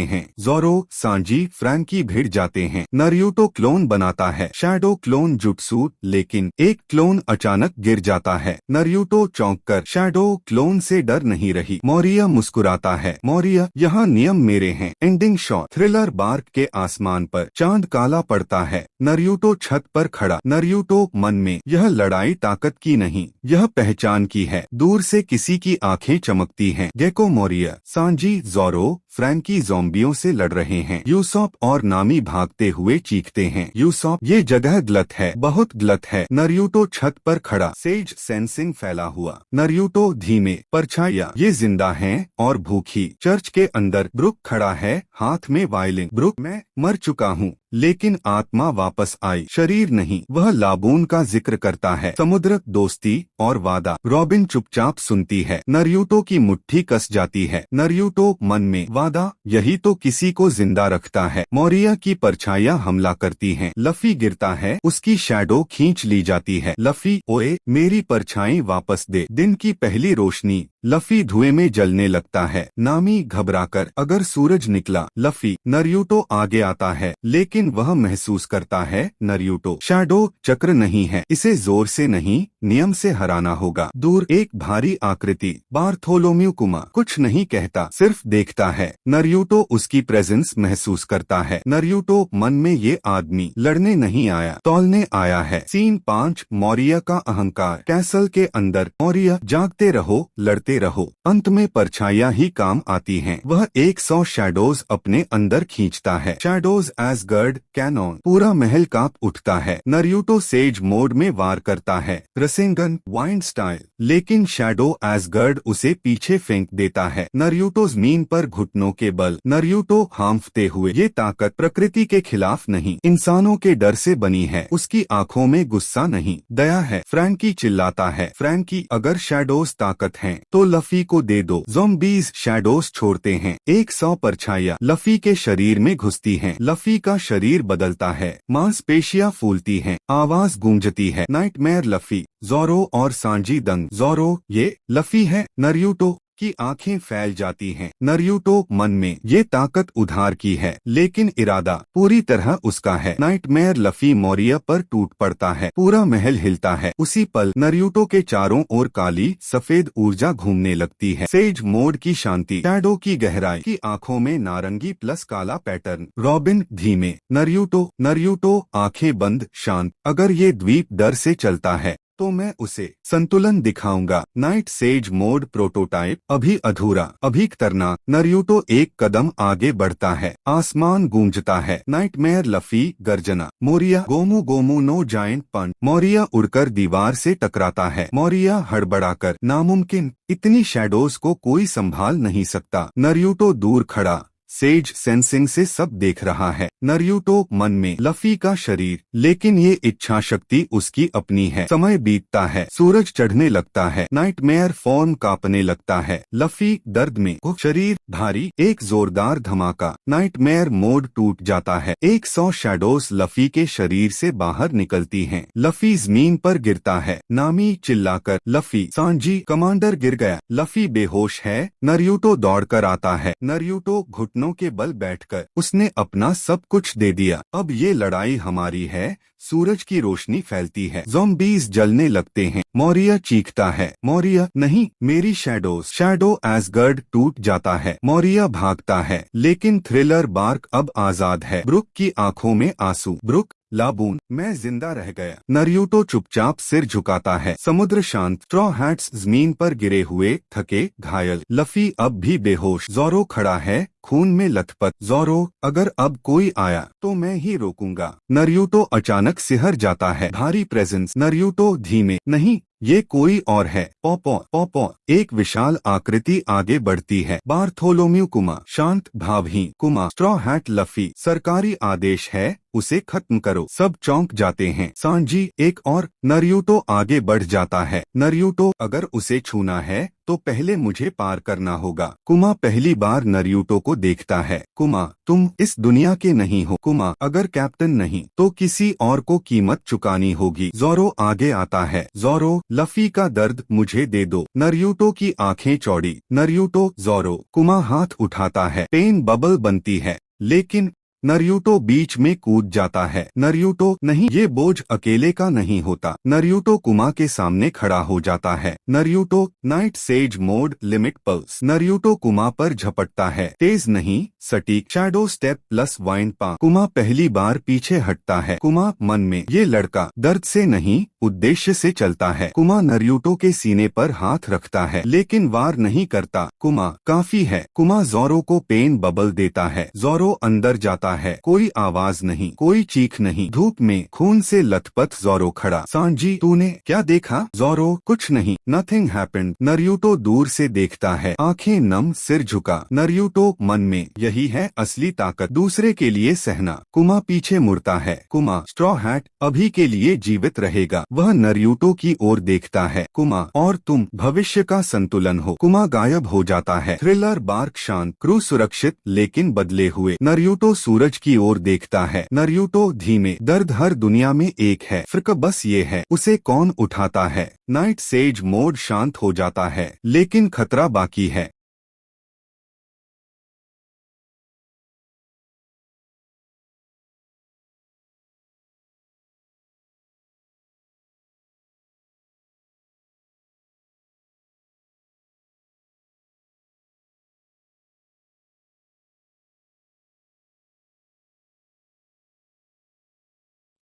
हैं। ज़ोरो, सांजी, फ्रैंकी भिड़ जाते हैं। नरूटो क्लोन बनाता है, शैडो क्लोन जुट्सू, लेकिन एक क्लोन अचानक गिर जाता है। नरूटो चौंककर, शैडो क्लोन से डर नहीं रही। मोरिया मुस्कुराता है, मोरिया, यहाँ नियम मेरे हैं। एंडिंग शॉट, थ्रिलर बार्क के आसमान पर चांद काला पड़ता है। नरूटो छत पर खड़ा। नरूटो मन में, यह लड़ाई ताकत की नहीं, यह पहचान की है। दूर से किसी की आंखें चमकती हैं। गेको, मोरिया, सांजी, ज़ोरो, फ्रैंकी ज़ॉम्बियों से लड़ रहे हैं। यूसॉप और नामी भागते हुए चीखते हैं। यूसॉप, ये जगह गलत है, बहुत गलत है। नरूटो छत पर खड़ा, सेज सेंसिंग फैला हुआ। नरूटो धीमे, परछाइयां, ये जिंदा हैं और भूखी। चर्च के अंदर ब्रुक खड़ा है, हाथ में वायलिन। ब्रुक, मैं मर चुका हूँ, लेकिन आत्मा वापस आई, शरीर नहीं। वह लाबून का जिक्र करता है, समुद्र, दोस्ती और वादा। रॉबिन चुपचाप सुनती है। नरूटो की मुट्ठी कस जाती है। नरूटो मन में, वादा, यही तो किसी को जिंदा रखता है। मोरिया की परछाइयां हमला करती हैं। लफी गिरता है, उसकी शैडो खींच ली जाती है। लफी, ओए, मेरी परछाई वापस दे। दिन की पहली रोशनी। लफी धुएं में जलने लगता है। नामी घबराकर, अगर सूरज निकला। लफी, नरूटो आगे आता है, लेकिन वह महसूस करता है, नरूटो शैडो चक्र नहीं है, इसे जोर से नहीं, नियम से हराना होगा। दूर एक भारी आकृति, बार्थोलोम्यू कुमा, कुछ नहीं कहता, सिर्फ देखता है। नरूटो उसकी प्रेजेंस महसूस करता है। नरूटो मन में, ये आदमी लड़ने नहीं आया, तौलने आया है। सीन 5, मोरिया का अहंकार। कैसल के अंदर, मोरिया, जागते रहो, लड़ते रहो। अंत में परछाइयां ही काम आती हैं। वह 100 शैडोज अपने अंदर खींचता है। शैडोज एसगर्ड कैनॉन, पूरा महल कांप उठता है। नरूटो सेज मोड में वार करता है, रसेंगन वाइंड स्टाइल, लेकिन शैडो एसगर्ड उसे पीछे फेंक देता है। नरूटो जमीन पर घुटनों के बल। नरूटो हांफते हुए, ये ताकत प्रकृति के खिलाफ नहीं, इंसानों के डर से बनी है। उसकी आंखों में गुस्सा नहीं, दया है। फ्रैंकी चिल्लाता है, फ्रैंकी, अगर शैडोज ताकत हैं, तो लफी को दे दो। ज़ॉम्बीज शैडोज छोड़ते हैं। 100 परछाइयां लफी के शरीर में घुसती हैं। लफी का शरीर बदलता है, मांसपेशियां फूलती हैं, आवाज गूंजती है, नाइटमेयर लफी। ज़ोरो और सांजी दंग। ज़ोरो, ये लफी है। नरूटो की आंखें फैल जाती हैं। नरूटो मन में, ये ताकत उधार की है, लेकिन इरादा पूरी तरह उसका है। नाइटमेयर लफी मोरिया पर टूट पड़ता है, पूरा महल हिलता है। उसी पल नरूटो के चारों ओर काली सफेद ऊर्जा घूमने लगती है। सेज मोड की शांति, शैडो की गहराई, की आंखों में नारंगी प्लस काला पैटर्न। रॉबिन धीमे, नरूटो आंखें बंद, शांत। अगर ये द्वीप डर से चलता है तो मैं उसे संतुलन दिखाऊंगा। नाइट सेज मोड प्रोटोटाइप अभी अधूरा, अभी खतरनाक। नरूटो एक कदम आगे बढ़ता है, आसमान गूंजता है। नाइटमेयर लफी गर्जना, Moriya Gomu gomu no giant पंच। मोरिया उड़कर दीवार से टकराता है। मोरिया हड़बड़ाकर, नामुमकिन, इतनी शैडोज को कोई संभाल नहीं सकता। नरूटो दूर खड़ा सेज सेंसिंग से सब देख रहा है। नरूटो मन में लफी का शरीर, लेकिन ये इच्छा शक्ति उसकी अपनी है। समय बीतता है, सूरज चढ़ने लगता है। नाइटमेयर फॉर्म कांपने लगता है। लफी दर्द में, शरीर भारी। एक जोरदार धमाका, नाइटमेयर मोड टूट जाता है। 100 शैडोज लफी के शरीर से बाहर निकलती हैं। लफी जमीन पर गिरता है। नामी चिल्लाकर, लफी सांजी कमांडर गिर गया। लफी बेहोश है। नरूटो दौड़कर आता है। नरूटो घुटनों के बल बैठकर, उसने अपना सब कुछ दे दिया। अब ये लड़ाई हमारी है। सूरज की रोशनी फैलती है, ज़ॉम्बीज़ जलने लगते हैं। मोरिया चीखता है, मोरिया नहीं, मेरी शैडोज। शैडो एसगर्ड टूट जाता है। मोरिया भागता है, लेकिन थ्रिलर बार्क अब आजाद है। ब्रुक की आंखों में आंसू। ब्रुक लाबून, मैं जिंदा रह गया। नरूटो चुपचाप सिर झुकाता है। समुद्र शांत। स्ट्रॉ हैट्स जमीन पर गिरे हुए, थके, घायल। लफी अब भी बेहोश। ज़ोरो खड़ा है, खून में लथपथ। ज़ोरो, अगर अब कोई आया तो मैं ही रोकूंगा। नरूटो अचानक सिहर जाता है। भारी प्रेजेंस। नरूटो धीमे, नहीं, ये कोई और है। पोपो पोपो, एक विशाल आकृति आगे बढ़ती है। बार्थोलोम्यू कुमा, शांत भावहीन। कुमा, स्ट्रॉ हैट लफी, सरकारी आदेश है, उसे खत्म करो। सब चौंक जाते हैं। सांजी, एक और। नरूटो आगे बढ़ जाता है। नरूटो, अगर उसे छूना है तो पहले मुझे पार करना होगा। कुमा पहली बार नरूटो को देखता है। कुमा, तुम इस दुनिया के नहीं हो। कुमा, अगर कैप्टन नहीं तो किसी और को कीमत चुकानी होगी। ज़ोरो आगे आता है। ज़ोरो, लफी का दर्द मुझे दे दो। नरूटो की आंखें चौड़ी। नरूटो, ज़ोरो। कुमा हाथ उठाता है। पेन बबल बनती है, लेकिन नरूटो बीच में कूद जाता है। नरूटो, नहीं, ये बोझ अकेले का नहीं होता। नरूटो कुमा के सामने खड़ा हो जाता है। Naruto, night sage mode limit pulse. Naruto कुमा पर झपटता है। तेज नहीं, सटीक। शैडो स्टेप प्लस वाइन पा। कुमा पहली बार पीछे हटता है। कुमा मन में, ये लड़का दर्द से नहीं, उद्देश्य से चलता है। कुमा नरूटो के सीने पर हाथ रखता है, लेकिन वार नहीं करता। कुमा, काफी है। कुमा ज़ोरो को पेन बबल देता है। ज़ोरो अंदर जाता है। कोई आवाज नहीं, कोई चीख नहीं। धूप में खून से लथपथ ज़ोरो खड़ा। सांजी, तूने क्या देखा? ज़ोरो, कुछ नहीं, नथिंग हैपेंड। नरूटो दूर से देखता है, आंखें नम, सिर झुका। नरूटो मन में, यही है असली ताकत, दूसरे के लिए सहना। कुमा पीछे मुड़ता है। कुमा, स्ट्रॉ हैट अभी के लिए जीवित रहेगा। वह नरूटो की ओर देखता है। कुमा, और तुम भविष्य का संतुलन हो। कुमा गायब हो जाता है। थ्रिलर बार्क शांत। क्रू सुरक्षित लेकिन बदले हुए। नरूटो सूरज की ओर देखता है। नरूटो धीमे, दर्द हर दुनिया में एक है, फर्क बस ये है, उसे कौन उठाता है। नाइट सेज मोड शांत हो जाता है, लेकिन खतरा बाकी है।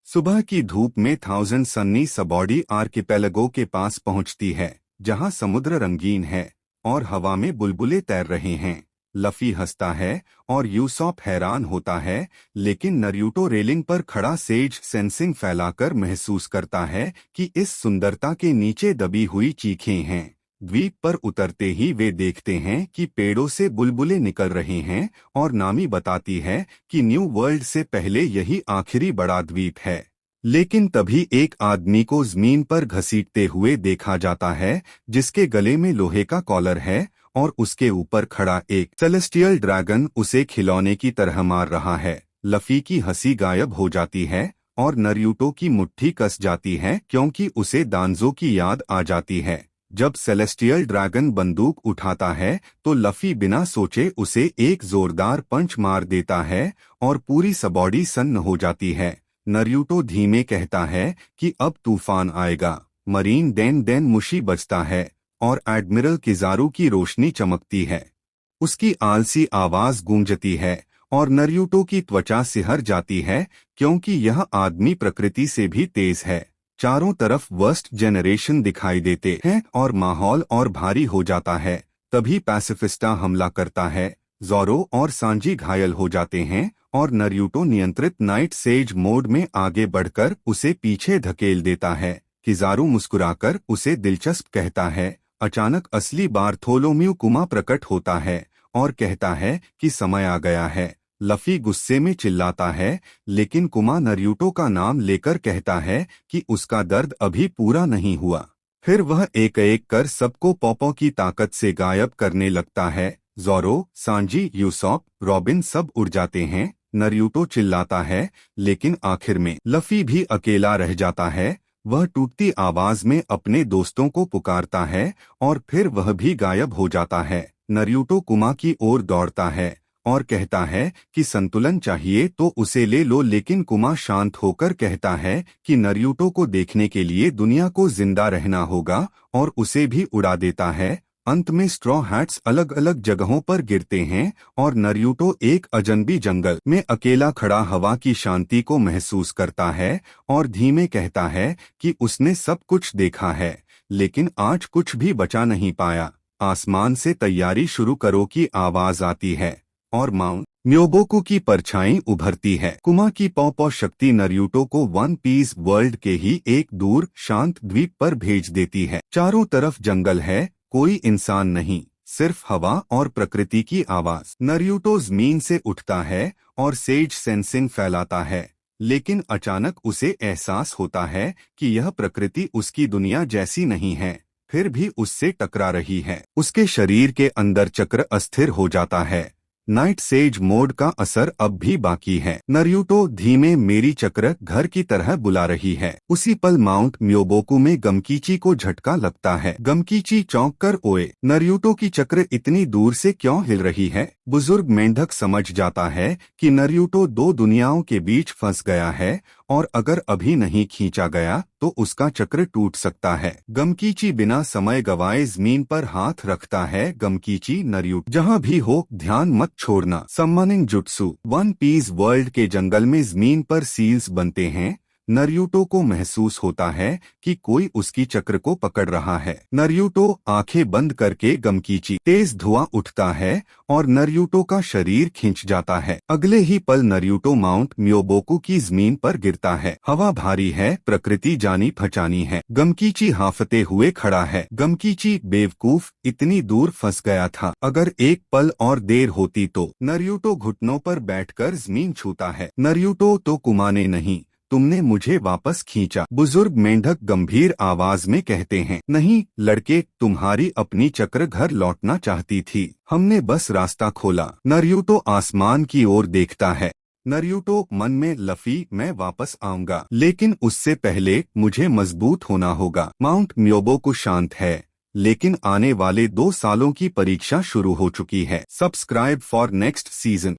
सुबह की धूप में थाउजेंड सन्नी सबॉडी आर्किपेलागो के पास पहुंचती है, जहां समुद्र रंगीन है और हवा में बुलबुले तैर रहे हैं। लफी हंसता है और यूसॉप हैरान होता है, लेकिन नरूटो रेलिंग पर खड़ा सेज सेंसिंग फैलाकर महसूस करता है कि इस सुंदरता के नीचे दबी हुई चीखें हैं। द्वीप पर उतरते ही वे देखते हैं कि पेड़ों से बुलबुले निकल रहे हैं और नामी बताती है कि न्यू वर्ल्ड से पहले यही आखिरी बड़ा द्वीप है। लेकिन तभी एक आदमी को जमीन पर घसीटते हुए देखा जाता है, जिसके गले में लोहे का कॉलर है और उसके ऊपर खड़ा एक सेलेस्टियल ड्रैगन उसे खिलौने की तरह मार रहा है। लफी की हंसी गायब हो जाती है और नरूटो की मुट्ठी कस जाती है, क्योंकि उसे दांजो की याद आ जाती है। जब सेलेस्टियल ड्रैगन बंदूक उठाता है तो लफी बिना सोचे उसे एक जोरदार पंच मार देता है और पूरी सबॉडी सन्न हो जाती है। नरूटो धीमे कहता है कि अब तूफान आएगा। मरीन देन देन मुशी बजता है और एडमिरल किजारू की रोशनी चमकती है। उसकी आलसी आवाज गूंजती है और नरूटो की त्वचा सिहर जाती है, क्योंकि यह आदमी प्रकृति से भी तेज है। चारों तरफ वर्स्ट जनरेशन दिखाई देते हैं और माहौल और भारी हो जाता है। तभी पैसिफिस्टा हमला करता है। ज़ोरो और सांजी घायल हो जाते हैं और नरूटो नियंत्रित नाइट सेज मोड में आगे बढ़कर उसे पीछे धकेल देता है। किज़ारू मुस्कुराकर उसे दिलचस्प कहता है। अचानक असली बार्थोलोम्यू कुमा प्रकट होता है और कहता है कि समय आ गया है। लफ़ी गुस्से में चिल्लाता है, लेकिन कुमा नरूटो का नाम लेकर कहता है कि उसका दर्द अभी पूरा नहीं हुआ। फिर वह एक एक कर सबको पॉपो की ताकत से गायब करने लगता है। ज़ोरो, सांजी, यूसोप, रॉबिन सब उड़ जाते हैं। नरूटो चिल्लाता है, लेकिन आखिर में लफ़ी भी अकेला रह जाता है। वह टूटती आवाज में अपने दोस्तों को पुकारता है और फिर वह भी गायब हो जाता है। नरूटो कुमा की ओर दौड़ता है और कहता है कि संतुलन चाहिए तो उसे ले लो, लेकिन कुमा शांत होकर कहता है कि नरूटो को देखने के लिए दुनिया को जिंदा रहना होगा और उसे भी उड़ा देता है। अंत में स्ट्रॉ हैट्स अलग अलग जगहों पर गिरते हैं और नरूटो एक अजनबी जंगल में अकेला खड़ा हवा की शांति को महसूस करता है और धीमे कहता है कि उसने सब कुछ देखा है, लेकिन आज कुछ भी बचा नहीं पाया। आसमान से तैयारी शुरू करो की आवाज आती है और माउंट म्योबोकू की परछाई उभरती है। कुमा की पॉपो शक्ति नरूटो को वन पीस वर्ल्ड के ही एक दूर शांत द्वीप पर भेज देती है। चारों तरफ जंगल है, कोई इंसान नहीं, सिर्फ हवा और प्रकृति की आवाज। नरूटो जमीन से उठता है और सेज सेंसिंग फैलाता है, लेकिन अचानक उसे एहसास होता है कि यह प्रकृति उसकी दुनिया जैसी नहीं है, फिर भी उससे टकरा रही है। उसके शरीर के अंदर चक्र अस्थिर हो जाता है। नाइट सेज मोड का असर अब भी बाकी है। नरूटो धीमे मेरी चक्र घर की तरह बुला रही है। उसी पल माउंट म्योबोकू में गमकीची को झटका लगता है। गमकीची चौंक कर ओए, नरूटो की चक्र इतनी दूर से क्यों हिल रही है? बुजुर्ग मेंढक समझ जाता है कि नरूटो दो दुनियाओं के बीच फंस गया है और अगर अभी नहीं खींचा गया तो उसका चक्र टूट सकता है। गमकीची बिना समय गवाए जमीन पर हाथ रखता है। गमकीची, नरूटो जहां भी हो ध्यान मत छोड़ना। सम्मनिंग जुट्सु। वन पीस वर्ल्ड के जंगल में जमीन पर सील्स बनते हैं। नरूटो को महसूस होता है कि कोई उसकी चक्र को पकड़ रहा है। नरूटो आंखें बंद करके गमकीची तेज धुआं उठता है और नरूटो का शरीर खिंच जाता है। अगले ही पल नरूटो माउंट म्योबोकू की जमीन पर गिरता है। हवा भारी है, प्रकृति जानी पहचानी है। गमकीची हांफते हुए खड़ा है। गमकीची, बेवकूफ, इतनी दूर फंस गया था। अगर एक पल और देर होती तो। नरूटो घुटनों पर बैठकर जमीन छूता है। नरूटो, तो कुमा ने नहीं, तुमने मुझे वापस खींचा। बुजुर्ग मेंढक गंभीर आवाज में कहते हैं, नहीं लड़के, तुम्हारी अपनी चक्र घर लौटना चाहती थी, हमने बस रास्ता खोला। नरूटो आसमान की ओर देखता है। नरूटो मन में, लफ़ी, मैं वापस आऊंगा, लेकिन उससे पहले मुझे मजबूत होना होगा। माउंट म्योबोकू शांत है, लेकिन आने वाले 2 सालों की परीक्षा शुरू हो चुकी है। Subscribe for next season.